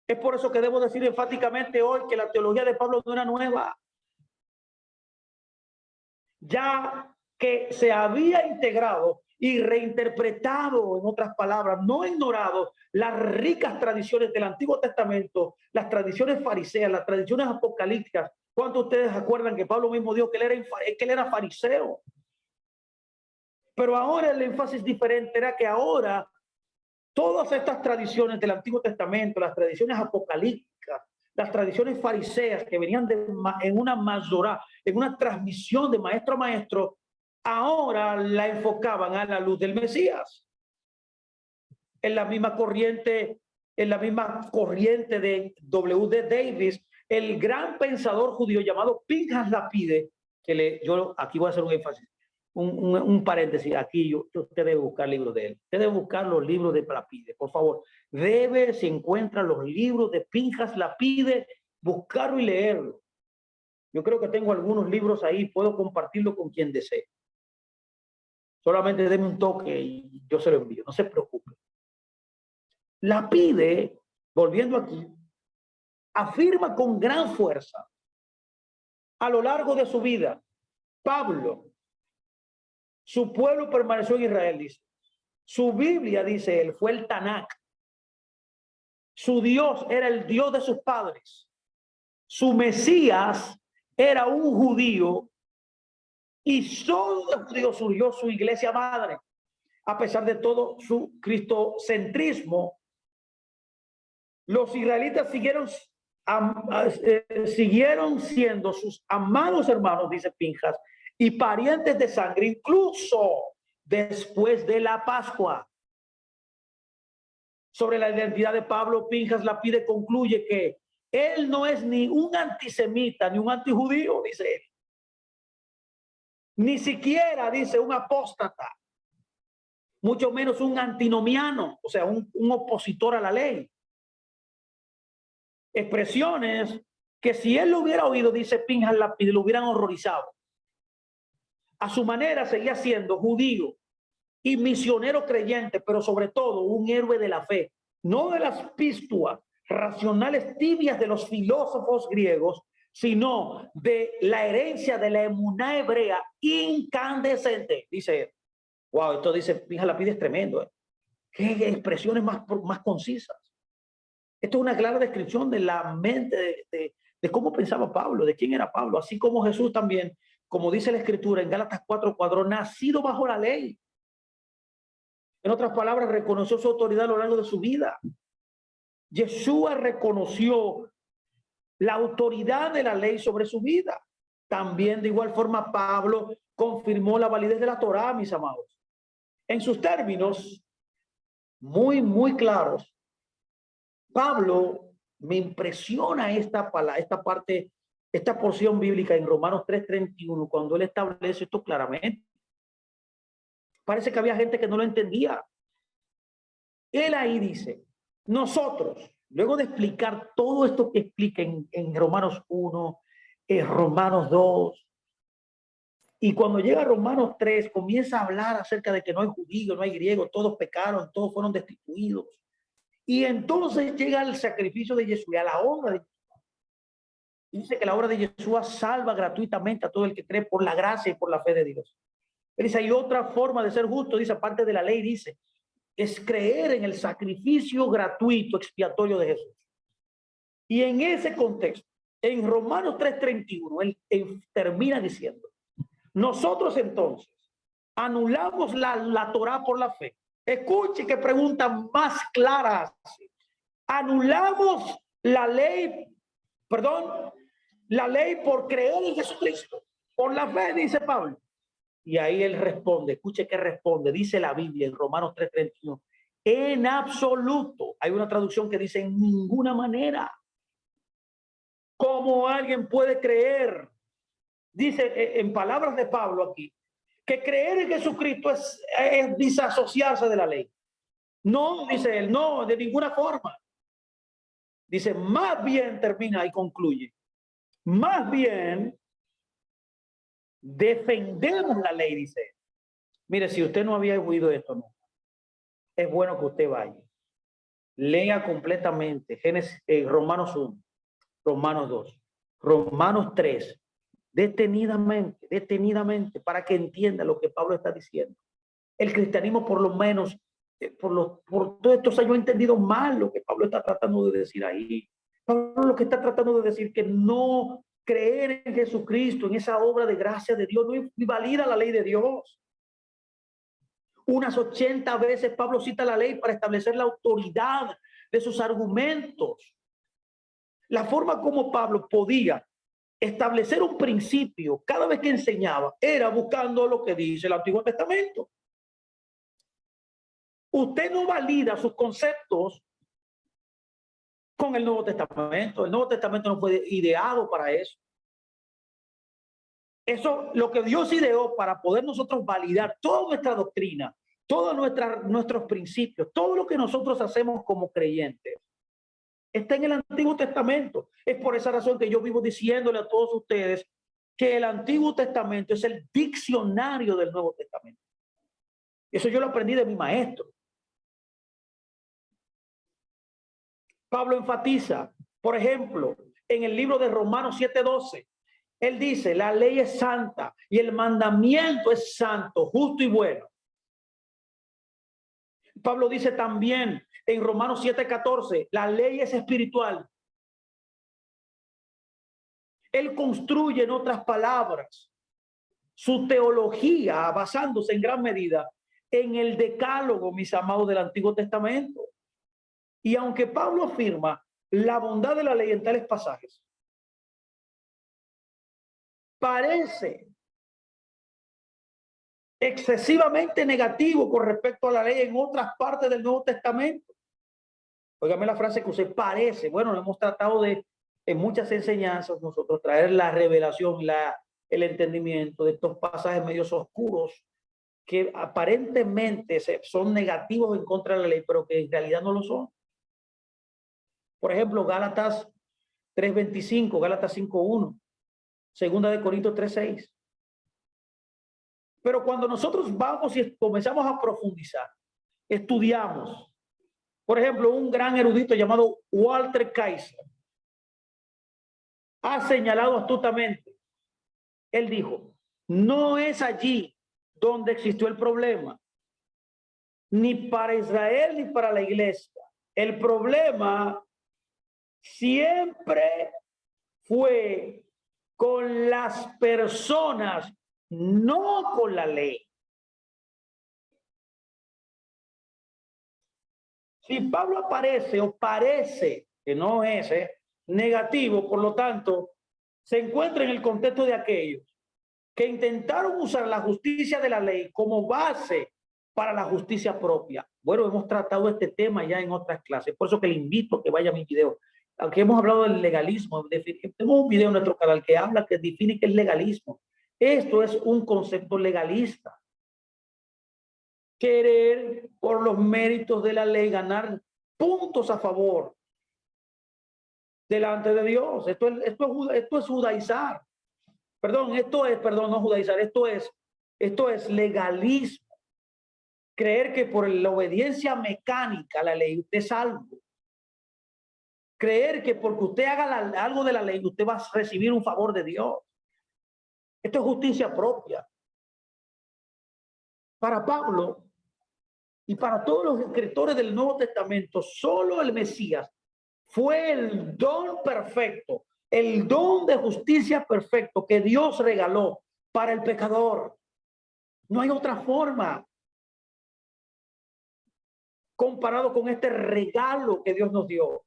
Es por eso que debo decir enfáticamente hoy que la teología de Pablo no era nueva. Ya que se había integrado y reinterpretado, en otras palabras, no ignorado las ricas tradiciones del Antiguo Testamento, las tradiciones fariseas, las tradiciones apocalípticas. ¿Cuántos de ustedes acuerdan que Pablo mismo dijo que él era fariseo? Pero ahora el énfasis diferente era que ahora todas estas tradiciones del Antiguo Testamento, las tradiciones apocalípticas, las tradiciones fariseas que venían en una mazorá, en una transmisión de maestro a maestro, ahora la enfocaban a la luz del Mesías. En la misma corriente de W.D. Davis, el gran pensador judío llamado Pinchas Lapide, yo aquí voy a hacer un énfasis, un paréntesis, aquí usted debe buscar libros de él, usted debe buscar los libros de Lapide, por favor, si encuentra los libros de Pinchas Lapide, buscarlo y leerlo. Yo creo que tengo algunos libros ahí, puedo compartirlo con quien desee. Solamente déme un toque y yo se lo envío, no se preocupe. Lapide, volviendo aquí, afirma con gran fuerza a lo largo de su vida, Pablo, su pueblo permaneció en Israel, dice. Su Biblia, dice él, fue el Tanakh. Su Dios era el Dios de sus padres. Su Mesías era un judío y solo de judío surgió su iglesia madre. A pesar de todo su cristocentrismo, los israelitas siguieron siendo sus amados hermanos, dice Pinchas, y parientes de sangre, incluso después de la Pascua. Sobre la identidad de Pablo, Pinchas Lapide concluye que él no es ni un antisemita ni un antijudío, dice él. Ni siquiera, dice, un apóstata, mucho menos un antinomiano, o sea, un opositor a la ley. Expresiones que si él lo hubiera oído, dice Pinchas Lapide, lo hubieran horrorizado. A su manera seguía siendo judío y misionero creyente, pero sobre todo un héroe de la fe, no de las pístuas racionales tibias de los filósofos griegos, sino de la herencia de la emuná hebrea incandescente, dice él. Wow, esto dice Pinchas Lapide, es tremendo, ¿eh? Qué expresiones más concisas. Esto es una clara descripción de la mente de cómo pensaba Pablo, de quién era Pablo, así como Jesús también, como dice la Escritura en Gálatas 4:4, nacido bajo la ley. En otras palabras, reconoció su autoridad a lo largo de su vida. Yeshua reconoció la autoridad de la ley sobre su vida. También de igual forma Pablo confirmó la validez de la Torá, mis amados. En sus términos muy claros, Pablo me impresiona esta parte, esta porción bíblica en Romanos 3:31, cuando él establece esto claramente. Parece que había gente que no lo entendía. Él ahí dice, nosotros, luego de explicar todo esto que explica en Romanos 1, Romanos 2, y cuando llega a Romanos 3, comienza a hablar acerca de que no hay judío, no hay griego, todos pecaron, todos fueron destituidos. Y entonces llega el sacrificio de Jesús, a la obra de Jesús. Dice que la obra de Jesús salva gratuitamente a todo el que cree por la gracia y por la fe de Dios. Él dice, hay otra forma de ser justo, dice, aparte de la ley, dice, es creer en el sacrificio gratuito, expiatorio de Jesús. Y en ese contexto, en Romanos 3:31, él termina diciendo, nosotros entonces anulamos la Torá por la fe. Escuche qué pregunta más clara hace. Anulamos la ley, perdón, la ley por creer en Jesucristo, por la fe, dice Pablo. Y ahí él responde, escuche qué responde, dice la Biblia en Romanos 3:31, en absoluto. Hay una traducción que dice en ninguna manera. ¿Cómo alguien puede creer? Dice en palabras de Pablo aquí, que creer en Jesucristo es disasociarse de la ley. No, dice él, no, de ninguna forma. Dice, más bien, termina y concluye, más bien defendemos la ley, dice. Mire, si usted no había oído esto, no, es bueno que usted vaya, lea completamente Romanos 1, Romanos 2, Romanos 3, detenidamente, para que entienda lo que Pablo está diciendo. El cristianismo, por lo menos, por todos estos años, ha entendido mal lo que Pablo está tratando de decir ahí. Pablo lo que está tratando de decir que no creer en Jesucristo, en esa obra de gracia de Dios, no invalida la ley de Dios. Unas 80 veces Pablo cita la ley para establecer la autoridad de sus argumentos. La forma como Pablo podía establecer un principio cada vez que enseñaba era buscando lo que dice el Antiguo Testamento. Usted no valida sus conceptos con el Nuevo Testamento. El Nuevo Testamento no fue ideado para eso. Eso, lo que Dios ideó para poder nosotros validar toda nuestra doctrina, todos nuestros principios, todo lo que nosotros hacemos como creyentes, está en el Antiguo Testamento. Es por esa razón que yo vivo diciéndole a todos ustedes que el Antiguo Testamento es el diccionario del Nuevo Testamento. Eso yo lo aprendí de mi maestro. Pablo enfatiza, por ejemplo, en el libro de Romanos 7:12, él dice, la ley es santa y el mandamiento es santo, justo y bueno. Pablo dice también en Romanos 7:14, la ley es espiritual. Él construye, en otras palabras, su teología basándose en gran medida en el decálogo, mis amados, del Antiguo Testamento. Y aunque Pablo afirma la bondad de la ley en tales pasajes, parece excesivamente negativo con respecto a la ley en otras partes del Nuevo Testamento. Óigame la frase que usted parece. Bueno, hemos tratado de, en muchas enseñanzas, nosotros traer la revelación, el entendimiento de estos pasajes medios oscuros que aparentemente son negativos en contra de la ley, pero que en realidad no lo son. Por ejemplo, Gálatas 3:25, Gálatas 5:1, Segunda de Corintios 3:6. Pero cuando nosotros vamos y comenzamos a profundizar, estudiamos, por ejemplo, un gran erudito llamado Walter Kaiser ha señalado astutamente, él dijo, no es allí donde existió el problema, ni para Israel ni para la iglesia. El problema siempre fue con las personas, no con la ley. Si Pablo aparece o parece que no es negativo, por lo tanto, se encuentra en el contexto de aquellos que intentaron usar la justicia de la ley como base para la justicia propia. Bueno, hemos tratado este tema ya en otras clases, por eso que le invito a que vaya a mi video. Aunque hemos hablado del legalismo, tenemos un video en nuestro canal que habla, que define qué es legalismo. Esto es un concepto legalista. Querer por los méritos de la ley ganar puntos a favor delante de Dios. Esto es judaizar. Perdón, no judaizar, esto es legalismo. Creer que por la obediencia mecánica a la ley usted es salvo. Creer que porque usted haga algo de la ley usted va a recibir un favor de Dios. Esto es justicia propia. Para Pablo y para todos los escritores del Nuevo Testamento, solo el Mesías fue el don perfecto, el don de justicia perfecto que Dios regaló para el pecador. No hay otra forma comparado con este regalo que Dios nos dio.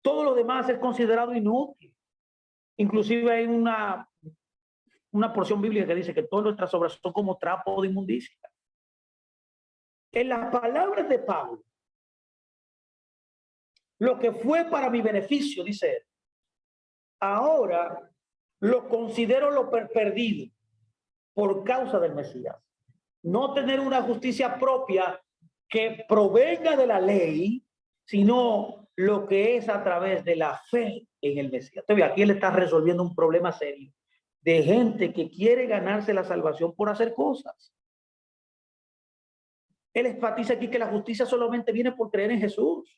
Todo lo demás es considerado inútil. Inclusive hay una porción bíblica que dice que todas nuestras obras son como trapo de inmundicia. En las palabras de Pablo, lo que fue para mi beneficio, dice él, ahora lo considero lo perdido por causa del Mesías. No tener una justicia propia que provenga de la ley, sino lo que es a través de la fe en el Mesías. Entonces, aquí él está resolviendo un problema serio de gente que quiere ganarse la salvación por hacer cosas. Él enfatiza aquí que la justicia solamente viene por creer en Jesús.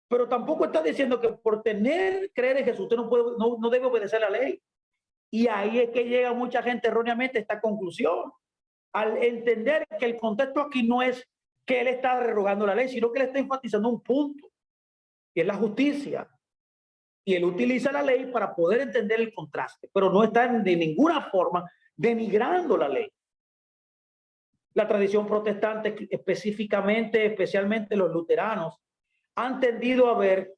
Pero tampoco está diciendo que por creer en Jesús usted no debe obedecer la ley. Y ahí es que llega mucha gente erróneamente a esta conclusión. Al entender que el contexto aquí no es que él está derogando la ley, sino que él está enfatizando un punto, que es la justicia. Y él utiliza la ley para poder entender el contraste, pero no está de ninguna forma denigrando la ley. La tradición protestante, especialmente los luteranos, han tendido a ver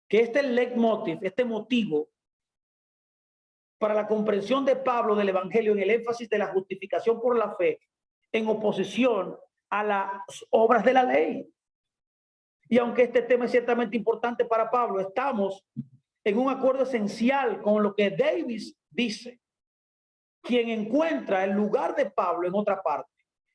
que este leitmotiv, este motivo para la comprensión de Pablo del Evangelio en el énfasis de la justificación por la fe en oposición a las obras de la ley. Y aunque este tema es ciertamente importante para Pablo, estamos en un acuerdo esencial con lo que Davis dice, quien encuentra el lugar de Pablo en otra parte,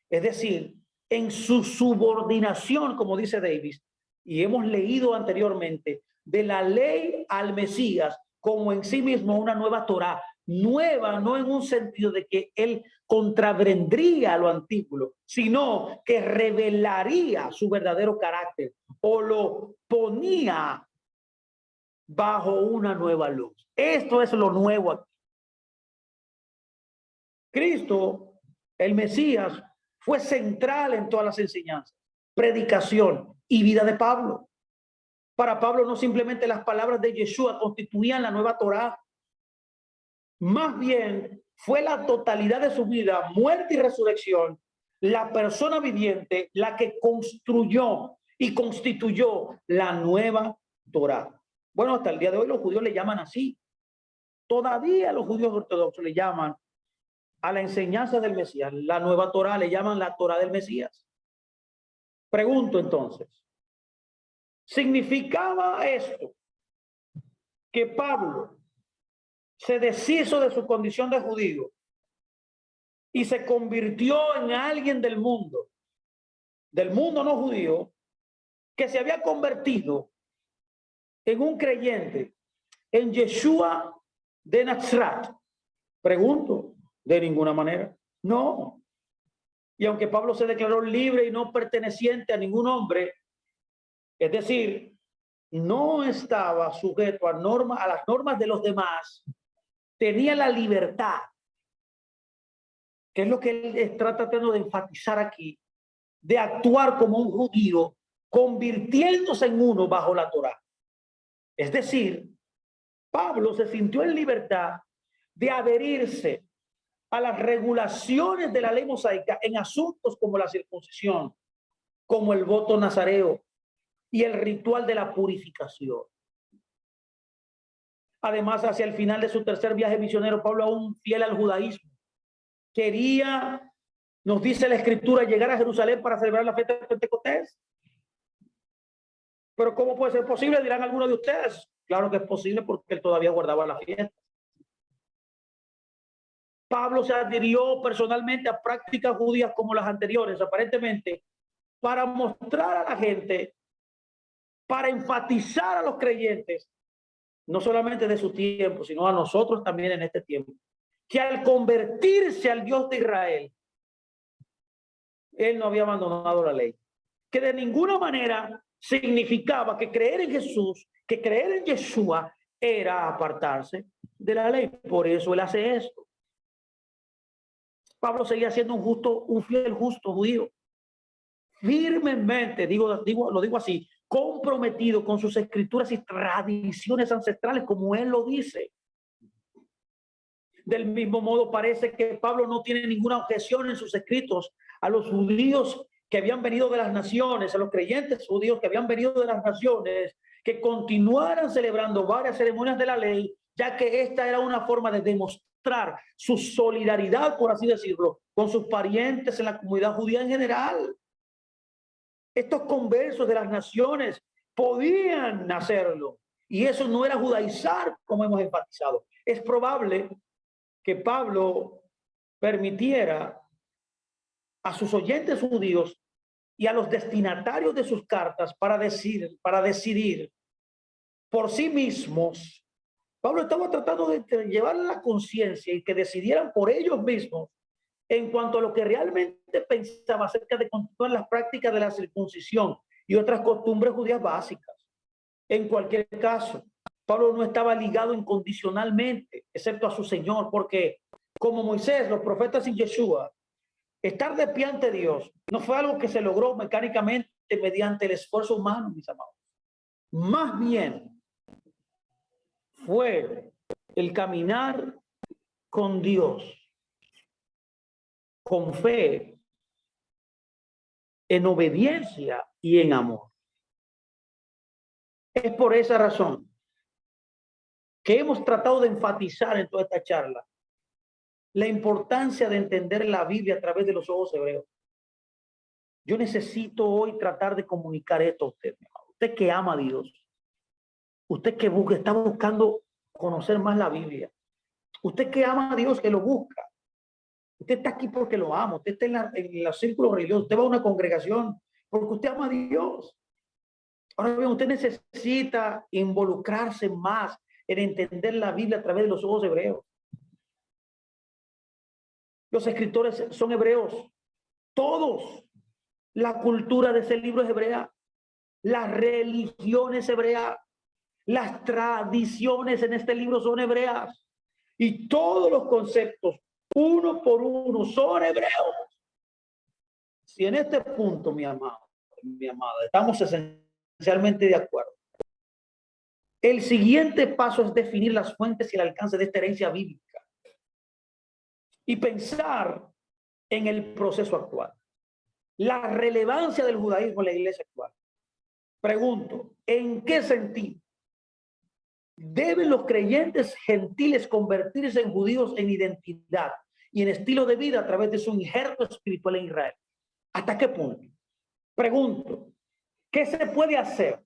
es decir, en su subordinación, como dice Davis, y hemos leído anteriormente, de la ley al Mesías como en sí mismo una nueva Torá, nueva no en un sentido de que él contravendría lo antiguo, sino que revelaría su verdadero carácter o lo ponía bajo una nueva luz. Esto es lo nuevo aquí. Cristo, el Mesías, fue central en todas las enseñanzas, predicación y vida de Pablo. Para Pablo no simplemente las palabras de Yeshua constituían la nueva Torá, más bien fue la totalidad de su vida, muerte y resurrección, la persona viviente, la que construyó y constituyó la nueva Torá. Bueno, hasta el día de hoy los judíos le llaman así. Todavía los judíos ortodoxos le llaman a la enseñanza del Mesías, la nueva Torá, le llaman la Torá del Mesías. Pregunto entonces, ¿significaba esto que Pablo se deshizo de su condición de judío y se convirtió en alguien del mundo no judío, que se había convertido en un creyente en Yeshua de Nazaret? Pregunto, de ninguna manera, no. Y aunque Pablo se declaró libre y no perteneciente a ningún hombre, es decir, no estaba sujeto a las normas de los demás, tenía la libertad, que es lo que él está tratando de enfatizar aquí, de actuar como un judío, convirtiéndose en uno bajo la Torá. Es decir, Pablo se sintió en libertad de adherirse a las regulaciones de la ley mosaica en asuntos como la circuncisión, como el voto nazareo y el ritual de la purificación. Además, hacia el final de su tercer viaje misionero, Pablo, aún fiel al judaísmo, quería, nos dice la escritura, llegar a Jerusalén para celebrar la fiesta de Pentecostés. Pero ¿cómo puede ser posible? Dirán algunos de ustedes. Claro que es posible porque él todavía guardaba la fiesta. Pablo se adhirió personalmente a prácticas judías como las anteriores, aparentemente, para mostrar a la gente, para enfatizar a los creyentes, no solamente de su tiempo, sino a nosotros también en este tiempo, que al convertirse al Dios de Israel, Él no había abandonado la ley. Que de ninguna manera significaba que creer en Jesús, que creer en Yeshua era apartarse de la ley. Por eso él hace esto. Pablo seguía siendo un fiel justo judío. Firmemente, lo digo así, comprometido con sus escrituras y tradiciones ancestrales, como él lo dice. Del mismo modo, parece que Pablo no tiene ninguna objeción en sus escritos a los judíos que habían venido de las naciones, a los creyentes judíos que habían venido de las naciones, que continuaran celebrando varias ceremonias de la ley, ya que esta era una forma de demostrar su solidaridad, por así decirlo, con sus parientes en la comunidad judía en general. Estos conversos de las naciones podían hacerlo, y eso no era judaizar, como hemos enfatizado. Es probable que Pablo permitiera a sus oyentes judíos y a los destinatarios de sus cartas para decidir por sí mismos. Pablo estaba tratando de llevar la conciencia y que decidieran por ellos mismos en cuanto a lo que realmente pensaba acerca de continuar las prácticas de la circuncisión y otras costumbres judías básicas. En cualquier caso, Pablo no estaba ligado incondicionalmente, excepto a su Señor, porque como Moisés, los profetas y Yeshua, estar de pie ante Dios no fue algo que se logró mecánicamente mediante el esfuerzo humano, mis amados. Más bien fue el caminar con Dios, con fe, en obediencia y en amor. Es por esa razón que hemos tratado de enfatizar en toda esta charla la importancia de entender la Biblia a través de los ojos hebreos. Yo necesito hoy tratar de comunicar esto a usted, mi amado. Usted que ama a Dios, usted que está buscando conocer más la Biblia, usted que ama a Dios, que lo busca. Usted está aquí porque lo ama, usted está en los círculos religiosos, usted va a una congregación porque usted ama a Dios. Ahora bien, usted necesita involucrarse más en entender la Biblia a través de los ojos hebreos. Los escritores son hebreos, todos. La cultura de ese libro es hebrea, las religiones hebreas, las tradiciones en este libro son hebreas y todos los conceptos, uno por uno, son hebreos. Si en este punto, mi amado, mi amada, estamos esencialmente de acuerdo, el siguiente paso es definir las fuentes y el alcance de esta herencia bíblica y pensar en el proceso actual, la relevancia del judaísmo en la iglesia actual. Pregunto, ¿en qué sentido deben los creyentes gentiles convertirse en judíos en identidad y en estilo de vida a través de su injerto espiritual en Israel? ¿Hasta qué punto? Pregunto, ¿qué se puede hacer?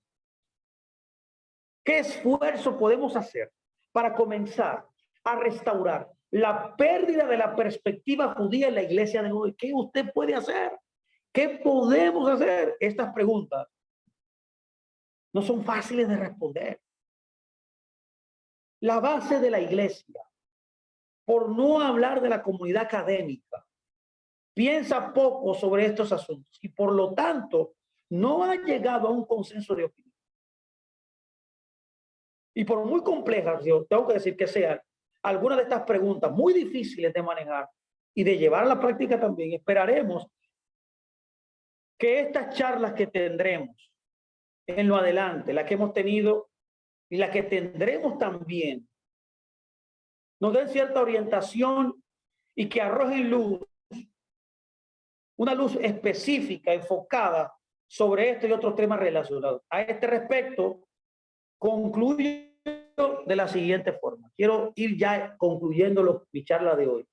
¿Qué esfuerzo podemos hacer para comenzar a restaurar la pérdida de la perspectiva judía en la iglesia de hoy? ¿Qué usted puede hacer? ¿Qué podemos hacer? Estas preguntas no son fáciles de responder. La base de la iglesia, por no hablar de la comunidad académica, piensa poco sobre estos asuntos y por lo tanto no ha llegado a un consenso de opinión. Y por muy complejas, yo tengo que decir que sean algunas de estas preguntas muy difíciles de manejar y de llevar a la práctica también, esperaremos que estas charlas que tendremos en lo adelante, las que hemos tenido y las que tendremos también, nos den cierta orientación y que arrojen luz, una luz específica, enfocada sobre este y otros temas relacionados. A este respecto, concluyo de la siguiente forma. Quiero ir ya concluyendo mi charla de hoy.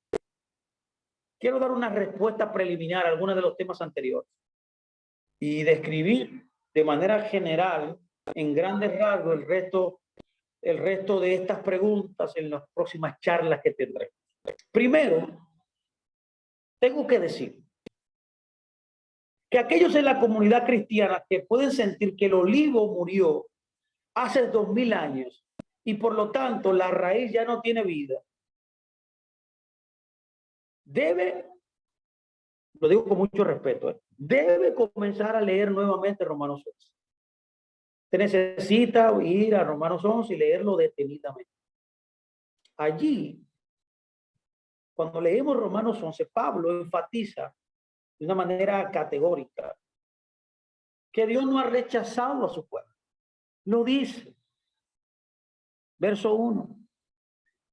Quiero dar una respuesta preliminar a algunos de los temas anteriores y describir de manera general, en grandes rasgos, el resto de estas preguntas en las próximas charlas que tendré. Primero, tengo que decir que aquellos en la comunidad cristiana que pueden sentir que el olivo murió hace 2000 años y por lo tanto la raíz ya no tiene vida, debe lo digo con mucho respeto, debe comenzar a leer nuevamente Romanos 11. Se necesita ir a Romanos 11 y leerlo detenidamente. Allí, cuando leemos Romanos 11, Pablo enfatiza de una manera categórica que Dios no ha rechazado a su pueblo. Lo dice. Verso 1.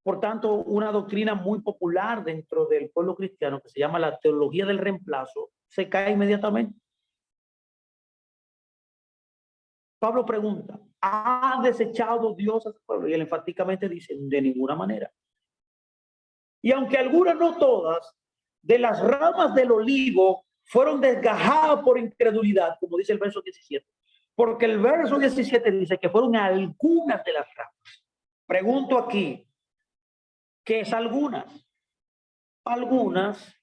Por tanto, una doctrina muy popular dentro del pueblo cristiano que se llama la teología del reemplazo se cae inmediatamente. Pablo pregunta, ¿ha desechado Dios a su pueblo? Y él enfáticamente dice, de ninguna manera. Y aunque algunas, no todas, de las ramas del olivo fueron desgajadas por incredulidad, como dice el verso 17, porque el verso 17 dice que fueron algunas de las ramas. Pregunto aquí, ¿qué es algunas? Algunas.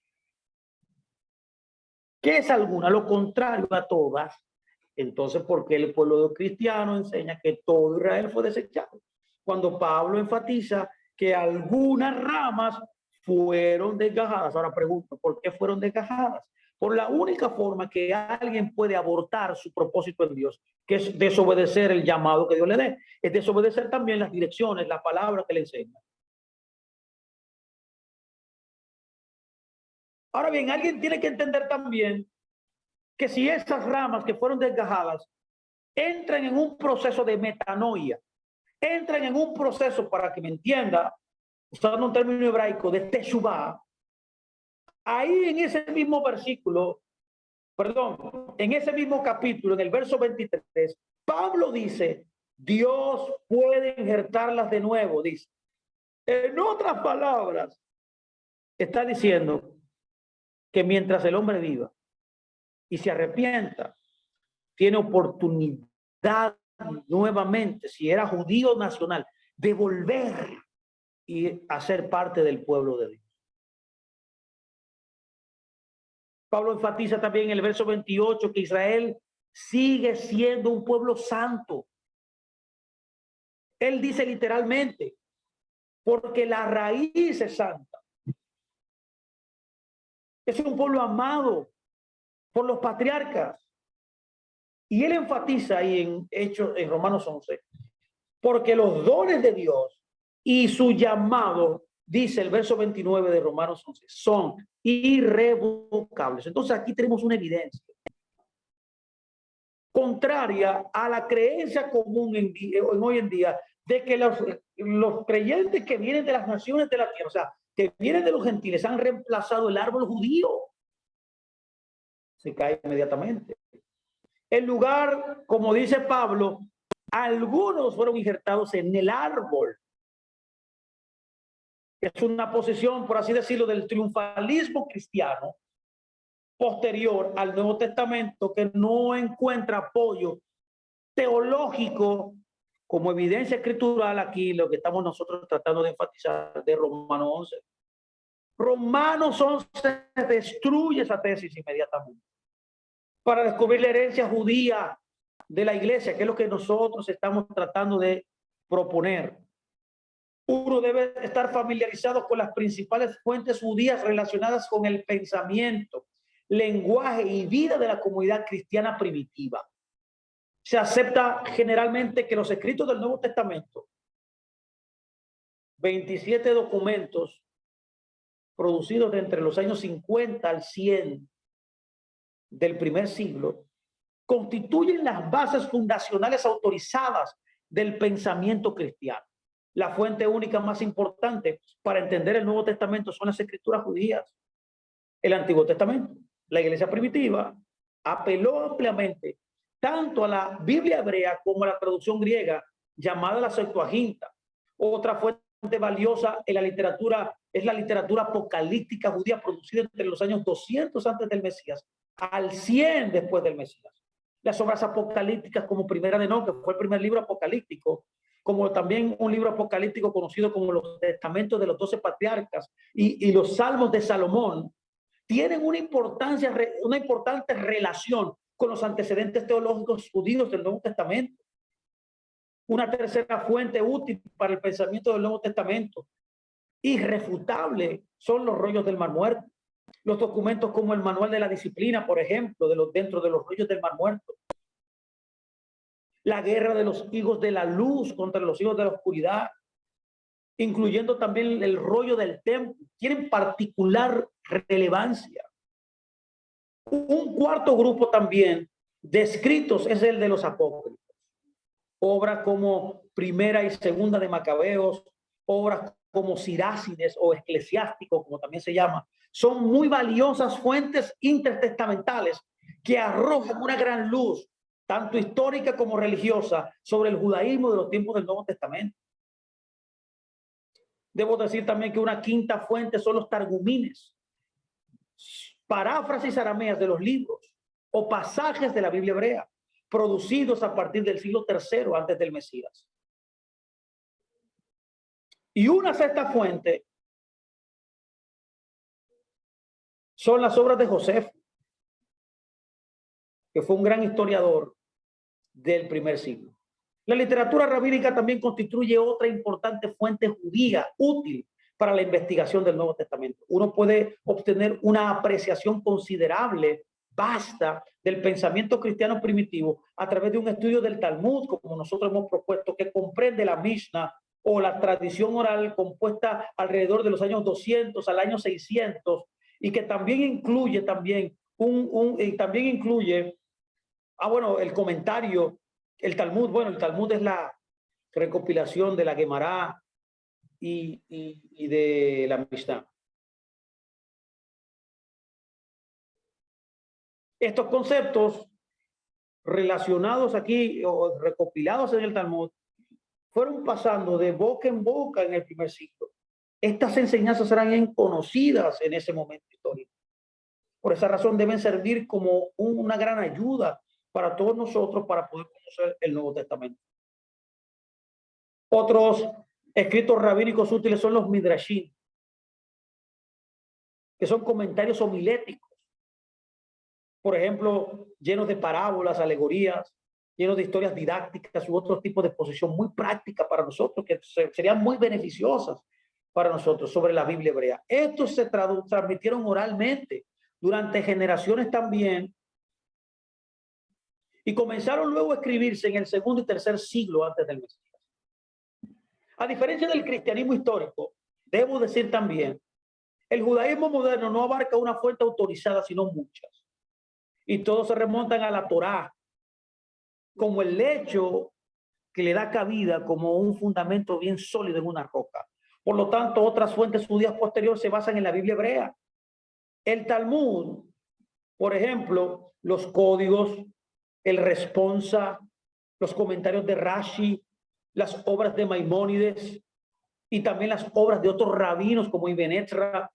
¿Qué es alguna? Lo contrario a todas. Entonces, ¿por qué el pueblo cristiano enseña que todo Israel fue desechado? Cuando Pablo enfatiza que algunas ramas fueron desgajadas. Ahora pregunto, ¿por qué fueron desgajadas? Por la única forma que alguien puede abortar su propósito en Dios, que es desobedecer el llamado que Dios le dé, es desobedecer también las direcciones, la palabra que le enseña. Ahora bien, alguien tiene que entender también que si esas ramas que fueron desgajadas entran en un proceso de metanoia, entran en un proceso, para que me entienda, usando un término hebraico, de teshuvah, ahí en ese mismo versículo, perdón, en ese mismo capítulo, en el verso 23, Pablo dice, Dios puede injertarlas de nuevo, dice. En otras palabras, está diciendo que mientras el hombre viva y se arrepienta, tiene oportunidad nuevamente, si era judío nacional, de volver y hacer parte del pueblo de Dios. Pablo enfatiza también en el verso 28 que Israel sigue siendo un pueblo santo. Él dice literalmente, porque la raíz es santa. Es un pueblo amado por los patriarcas. Y él enfatiza ahí en Romanos 11, porque los dones de Dios y su llamado, dice el verso 29 de Romanos 11, son irrevocables. Entonces aquí tenemos una evidencia contraria a la creencia común en hoy en día de que los creyentes que vienen de las naciones de la tierra, o sea, que vienen de los gentiles, han reemplazado el árbol judío. Se cae inmediatamente. En lugar, como dice Pablo, algunos fueron injertados en el árbol. Es una posición, por así decirlo, del triunfalismo cristiano posterior al Nuevo Testamento que no encuentra apoyo teológico como evidencia escritural. Aquí lo que estamos nosotros tratando de enfatizar de Romanos 11. Romanos 11 destruye esa tesis inmediatamente para descubrir la herencia judía de la iglesia, que es lo que nosotros estamos tratando de proponer. Uno debe estar familiarizado con las principales fuentes judías relacionadas con el pensamiento, lenguaje y vida de la comunidad cristiana primitiva. Se acepta generalmente que los escritos del Nuevo Testamento, 27 documentos producidos de entre los años 50 al 100 del primer siglo, constituyen las bases fundacionales autorizadas del pensamiento cristiano. La fuente única más importante para entender el Nuevo Testamento son las escrituras judías. El Antiguo Testamento, la iglesia primitiva, apeló ampliamente tanto a la Biblia hebrea como a la traducción griega llamada la Septuaginta. Otra fuente valiosa en la literatura es la literatura apocalíptica judía producida entre los años 200 antes del Mesías al 100 después del Mesías. Las obras apocalípticas como Primera de Enoc, que fue el primer libro apocalíptico, como también un libro apocalíptico conocido como los testamentos de los 12 patriarcas y los salmos de Salomón, tienen una importante relación con los antecedentes teológicos judíos del Nuevo Testamento. Una tercera fuente útil para el pensamiento del Nuevo Testamento, irrefutable, son los rollos del Mar Muerto. Los documentos como el Manual de la Disciplina, por ejemplo, dentro de los rollos del Mar Muerto. La guerra de los hijos de la luz contra los hijos de la oscuridad, incluyendo también el rollo del templo, tienen particular relevancia. Un cuarto grupo también de escritos es el de los apócrifos. Obras como Primera y Segunda de Macabeos, obras como Sirácides o Eclesiástico, como también se llama, son muy valiosas fuentes intertestamentales que arrojan una gran luz, tanto histórica como religiosa, sobre el judaísmo de los tiempos del Nuevo Testamento. Debo decir también que una quinta fuente son los targumines, paráfrasis arameas de los libros o pasajes de la Biblia hebrea, producidos a partir del siglo III antes del Mesías. Y una sexta fuente son las obras de Josefo, que fue un gran historiador del primer siglo. La literatura rabínica también constituye otra importante fuente judía útil para la investigación del Nuevo Testamento. Uno puede obtener una apreciación considerable, vasta, del pensamiento cristiano primitivo a través de un estudio del Talmud, como nosotros hemos propuesto, que comprende la Mishnah o la tradición oral compuesta alrededor de los años 200 al año 600, y que también incluye el comentario, el Talmud. Bueno, el Talmud es la recopilación de la Gemara y de la Mishnah. Estos conceptos relacionados aquí o recopilados en el Talmud fueron pasando de boca en boca en el primer siglo. Estas enseñanzas eran conocidas en ese momento histórico. Por esa razón deben servir como una gran ayuda para todos nosotros para poder conocer el Nuevo Testamento. Otros escritos rabínicos útiles son los midrashim, que son comentarios homiléticos, por ejemplo, llenos de parábolas, alegorías, llenos de historias didácticas u otro tipo de exposición muy práctica para nosotros, que serían muy beneficiosas para nosotros sobre la Biblia hebrea. Estos se transmitieron oralmente durante generaciones también, y comenzaron luego a escribirse en el segundo y tercer siglo antes del Mesías. A diferencia del cristianismo histórico, debo decir también, el judaísmo moderno no abarca una fuente autorizada, sino muchas. Y todos se remontan a la Torá, como el hecho que le da cabida como un fundamento bien sólido en una roca. Por lo tanto, otras fuentes judías posteriores se basan en la Biblia hebrea. El Talmud, por ejemplo, los códigos, el responsa, los comentarios de Rashi, las obras de Maimónides y también las obras de otros rabinos como Ibn Ezra,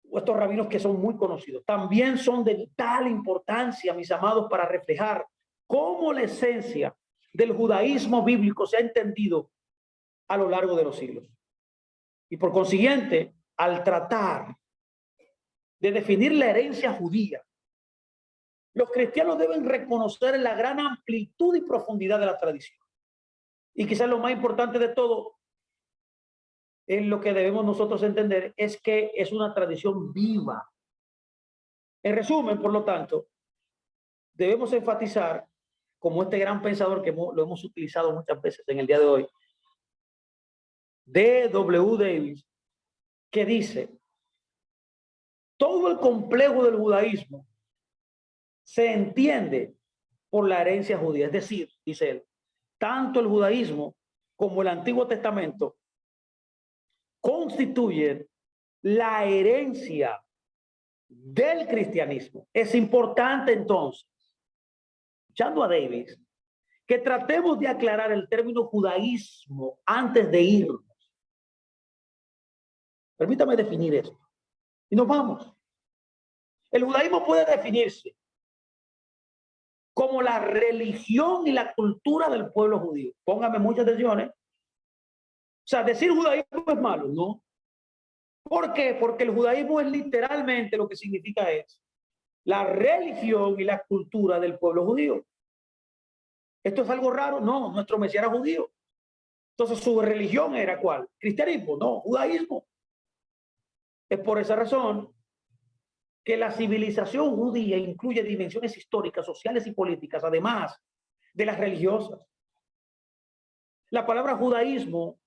o estos rabinos que son muy conocidos, también son de vital importancia, mis amados, para reflejar cómo la esencia del judaísmo bíblico se ha entendido a lo largo de los siglos. Y por consiguiente, al tratar de definir la herencia judía, los cristianos deben reconocer la gran amplitud y profundidad de la tradición. Y quizás lo más importante de todo, en lo que debemos nosotros entender, es que es una tradición viva. En resumen, por lo tanto, debemos enfatizar, como este gran pensador que lo hemos utilizado muchas veces en el día de hoy, D.W. Davis, que dice: todo el complejo del judaísmo se entiende por la herencia judía. Es decir, dice él, tanto el judaísmo como el Antiguo Testamento constituyen la herencia del cristianismo. Es importante entonces, escuchando a Davis, que tratemos de aclarar el término judaísmo antes de irnos. Permítame definir esto. Y nos vamos. El judaísmo puede definirse como la religión y la cultura del pueblo judío. Póngame mucha atención, ¿eh? O sea, decir judaísmo es malo, ¿no? ¿Por qué? Porque el judaísmo es literalmente lo que significa es la religión y la cultura del pueblo judío. ¿Esto es algo raro? No, nuestro Mesías era judío. Entonces, ¿su religión era cuál? ¿Cristianismo? No, judaísmo. Es por esa razón que la civilización judía incluye dimensiones históricas, sociales y políticas, además de las religiosas. La palabra judaísmo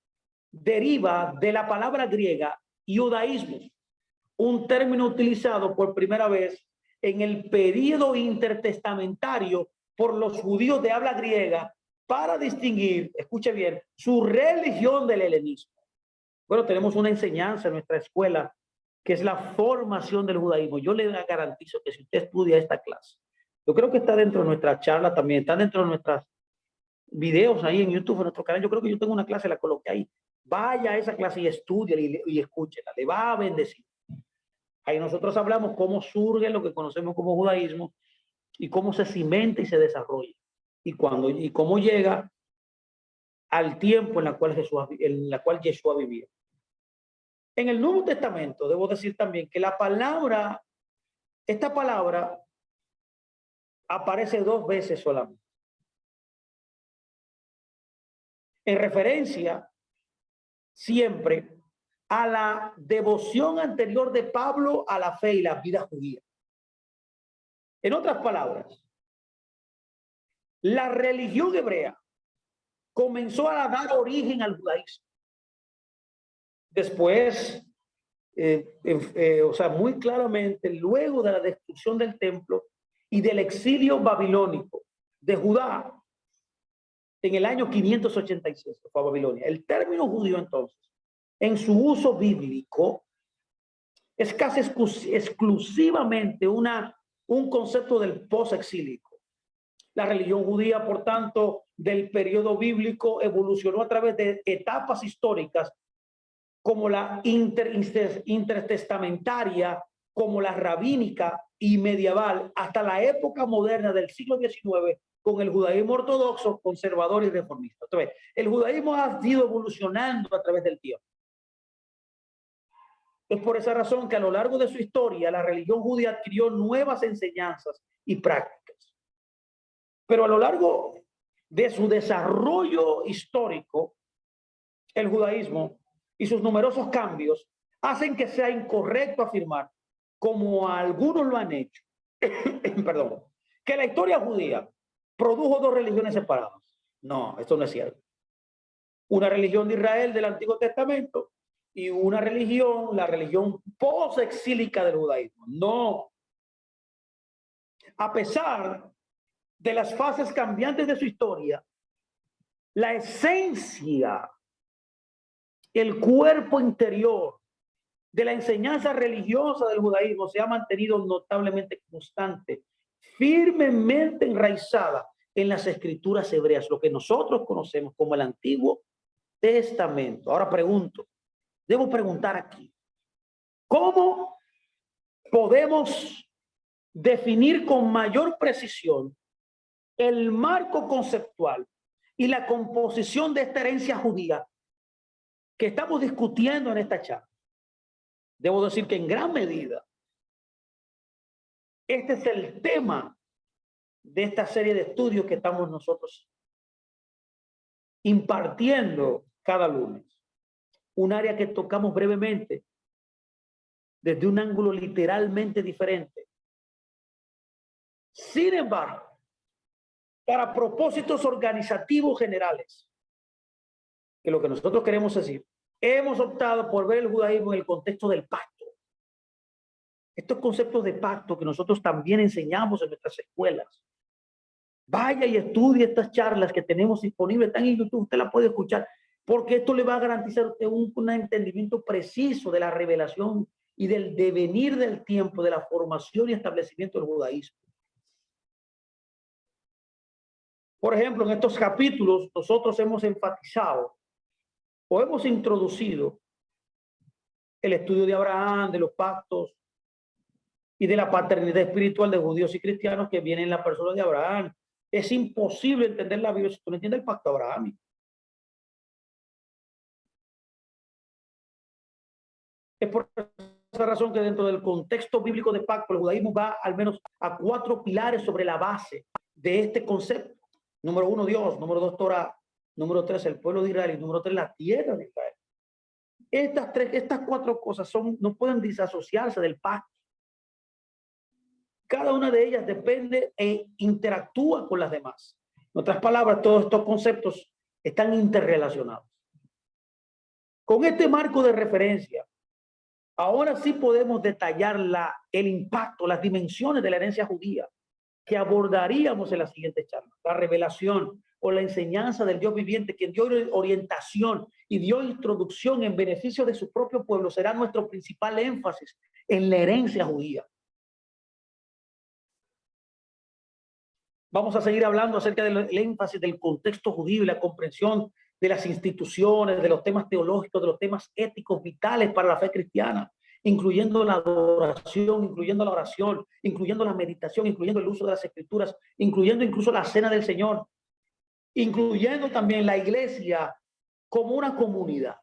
deriva de la palabra griega judaísmo, un término utilizado por primera vez en el período intertestamentario por los judíos de habla griega para distinguir, escuche bien, su religión del helenismo. Bueno, tenemos una enseñanza en nuestra escuela que es la formación del judaísmo. Yo le garantizo que si usted estudia esta clase, yo creo que está dentro de nuestra charla también, está dentro de nuestros videos ahí en YouTube, en nuestro canal. Yo creo que yo tengo una clase, la coloqué ahí. Vaya a esa clase y estudie y escúchela, le va a bendecir. Ahí nosotros hablamos cómo surge lo que conocemos como judaísmo y cómo se cimenta y se desarrolla y cómo llega al tiempo en la cual Yeshua vivía. En el Nuevo Testamento debo decir también que esta palabra aparece 2 veces solamente. En referencia siempre a la devoción anterior de Pablo a la fe y la vida judía. En otras palabras, la religión hebrea comenzó a dar origen al judaísmo. Después, o sea, muy claramente, luego de la destrucción del templo y del exilio babilónico de Judá en el año 586, fue a Babilonia. El término judío, entonces, en su uso bíblico, es casi exclusivamente un concepto del post-exílico. La religión judía, por tanto, del periodo bíblico evolucionó a través de etapas históricas como la intertestamentaria, como la rabínica y medieval, hasta la época moderna del siglo XIX, con el judaísmo ortodoxo, conservador y reformista. Entonces, el judaísmo ha ido evolucionando a través del tiempo. Es por esa razón que a lo largo de su historia, la religión judía adquirió nuevas enseñanzas y prácticas. Pero a lo largo de su desarrollo histórico, el judaísmo y sus numerosos cambios hacen que sea incorrecto afirmar, como algunos lo han hecho, perdón, que la historia judía produjo 2 religiones separadas. No, esto no es cierto. Una religión de Israel del Antiguo Testamento y una religión, la religión post-exílica del judaísmo. No. A pesar de las fases cambiantes de su historia, la esencia, el cuerpo interior de la enseñanza religiosa del judaísmo se ha mantenido notablemente constante, firmemente enraizada en las escrituras hebreas, lo que nosotros conocemos como el Antiguo Testamento. Ahora debo preguntar aquí, ¿cómo podemos definir con mayor precisión el marco conceptual y la composición de esta herencia judía que estamos discutiendo en esta charla? Debo decir que en gran medida este es el tema de esta serie de estudios que estamos nosotros impartiendo cada lunes. Un área que tocamos brevemente desde un ángulo literalmente diferente. Sin embargo, para propósitos organizativos generales, que lo que nosotros queremos decir, hemos optado por ver el judaísmo en el contexto del pacto. Estos conceptos de pacto que nosotros también enseñamos en nuestras escuelas. Vaya y estudie estas charlas que tenemos disponibles, están en YouTube, usted la puede escuchar, porque esto le va a garantizar a usted un entendimiento preciso de la revelación y del devenir del tiempo, de la formación y establecimiento del judaísmo. Por ejemplo, en estos capítulos nosotros hemos enfatizado o hemos introducido el estudio de Abraham, de los pactos y de la paternidad espiritual de judíos y cristianos que vienen en la persona de Abraham. Es imposible entender la Biblia si tú no entiendes el pacto abrahámico. Es por esa razón que dentro del contexto bíblico de pacto, el judaísmo va al menos a 4 pilares sobre la base de este concepto. Número 1, Dios. Número 2, Torah. Número 3, el pueblo de Israel. Y número 3, la tierra de Israel. Estas cuatro cosas no pueden disasociarse del pacto. Cada una de ellas depende e interactúa con las demás. En otras palabras, todos estos conceptos están interrelacionados. Con este marco de referencia, ahora sí podemos detallar el impacto, las dimensiones de la herencia judía que abordaríamos en la siguiente charla. La revelación o la enseñanza del Dios viviente, quien dio orientación y dio introducción en beneficio de su propio pueblo, será nuestro principal énfasis en la herencia judía. Vamos a seguir hablando acerca del énfasis del contexto judío y la comprensión de las instituciones, de los temas teológicos, de los temas éticos vitales para la fe cristiana, incluyendo la adoración, incluyendo la oración, incluyendo la meditación, incluyendo el uso de las escrituras, incluyendo incluso la cena del Señor, incluyendo también la iglesia como una comunidad.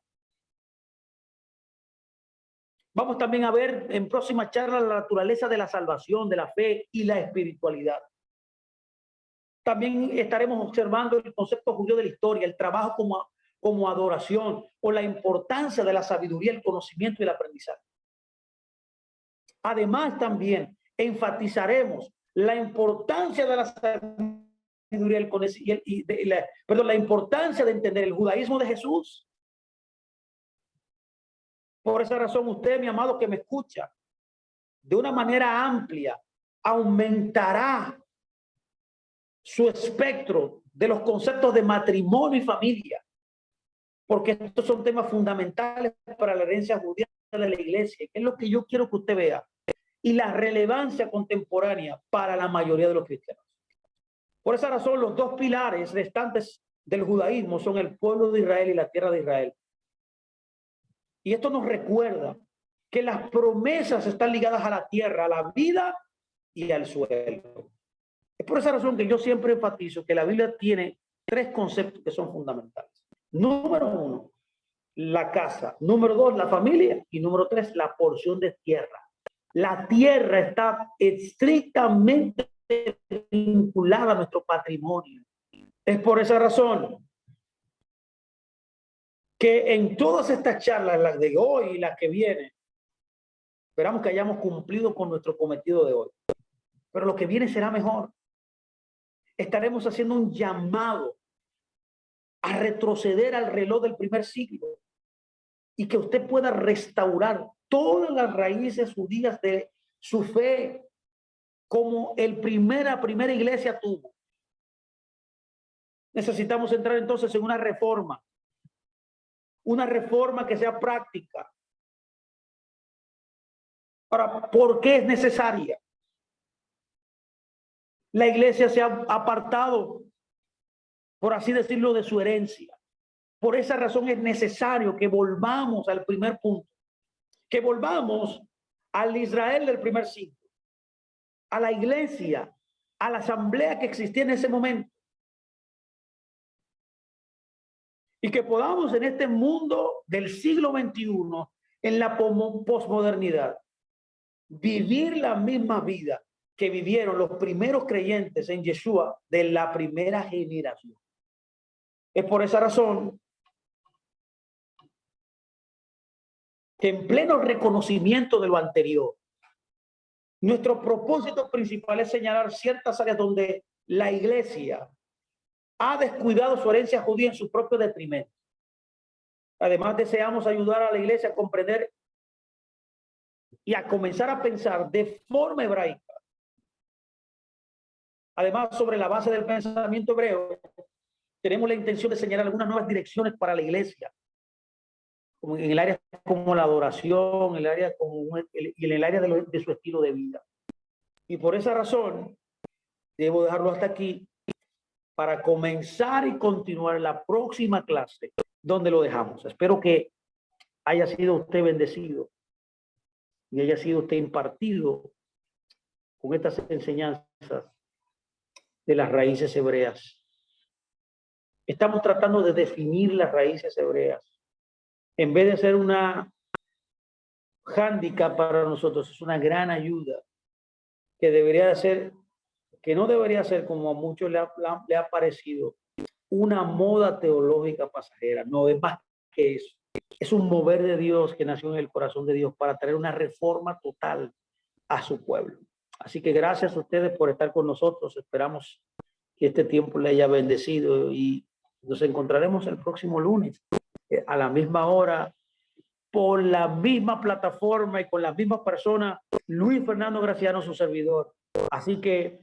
Vamos también a ver en próxima charla la naturaleza de la salvación, de la fe y la espiritualidad. También estaremos observando el concepto judío de la historia, el trabajo como adoración o la importancia de la sabiduría, el conocimiento y el aprendizaje. Además, también enfatizaremos la importancia de la sabiduría la importancia de entender el judaísmo de Jesús. Por esa razón, usted, mi amado, que me escucha, de una manera amplia, aumentará su espectro de los conceptos de matrimonio y familia, porque estos son temas fundamentales para la herencia judía de la iglesia, que es lo que yo quiero que usted vea, y la relevancia contemporánea para la mayoría de los cristianos. Por esa razón, los dos pilares restantes del judaísmo son el pueblo de Israel y la tierra de Israel. Y esto nos recuerda que las promesas están ligadas a la tierra, a la vida y al suelo. Es por esa razón que yo siempre enfatizo que la Biblia tiene tres conceptos que son fundamentales. Número uno, la casa. Número dos, la familia. Y número tres, la porción de tierra. La tierra está estrictamente vinculada a nuestro patrimonio. Es por esa razón que en todas estas charlas, las de hoy y las que vienen, esperamos que hayamos cumplido con nuestro cometido de hoy. Pero lo que viene será mejor. Estaremos haciendo un llamado a retroceder al reloj del primer siglo y que usted pueda restaurar todas las raíces judías de su fe como primera iglesia tuvo. Necesitamos entrar entonces en una reforma que sea práctica. Ahora, ¿por qué es necesaria? La iglesia se ha apartado, por así decirlo, de su herencia. Por esa razón es necesario que volvamos al primer punto, que volvamos al Israel del primer siglo, a la iglesia, a la asamblea que existía en ese momento. Y que podamos en este mundo del siglo XXI, en la posmodernidad, vivir la misma vida que vivieron los primeros creyentes en Yeshua de la primera generación. Es por esa razón que en pleno reconocimiento de lo anterior, nuestro propósito principal es señalar ciertas áreas donde la iglesia ha descuidado su herencia judía en su propio detrimento. Además, deseamos ayudar a la iglesia a comprender y a comenzar a pensar de forma hebraica. Además, sobre la base del pensamiento hebreo, tenemos la intención de señalar algunas nuevas direcciones para la iglesia, como en el área como la adoración, y en el área de su estilo de vida. Y por esa razón, debo dejarlo hasta aquí para comenzar y continuar la próxima clase donde lo dejamos. Espero que haya sido usted bendecido y haya sido usted impartido con estas enseñanzas de las raíces hebreas. Estamos tratando de definir las raíces hebreas. En vez de ser una hándicap para nosotros, es una gran ayuda que debería de ser, que no debería ser, como a muchos le ha parecido, una moda teológica pasajera. No, es más que es un mover de Dios que nació en el corazón de Dios para traer una reforma total a su pueblo. Así que gracias a ustedes por estar con nosotros. Esperamos que este tiempo le haya bendecido y nos encontraremos el próximo lunes a la misma hora por la misma plataforma y con la misma persona, Luis Fernando Graciano, su servidor. Así que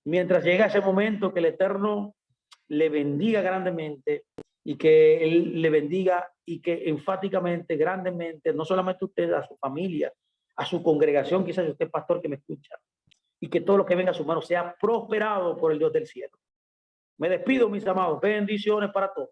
mientras llega ese momento, que el Eterno le bendiga grandemente y que Él le bendiga y que enfáticamente, grandemente, no solamente usted, a su familia, a su congregación, quizás usted pastor que me escucha, y que todo lo que venga a su mano sea prosperado por el Dios del cielo. Me despido, mis amados. Bendiciones para todos.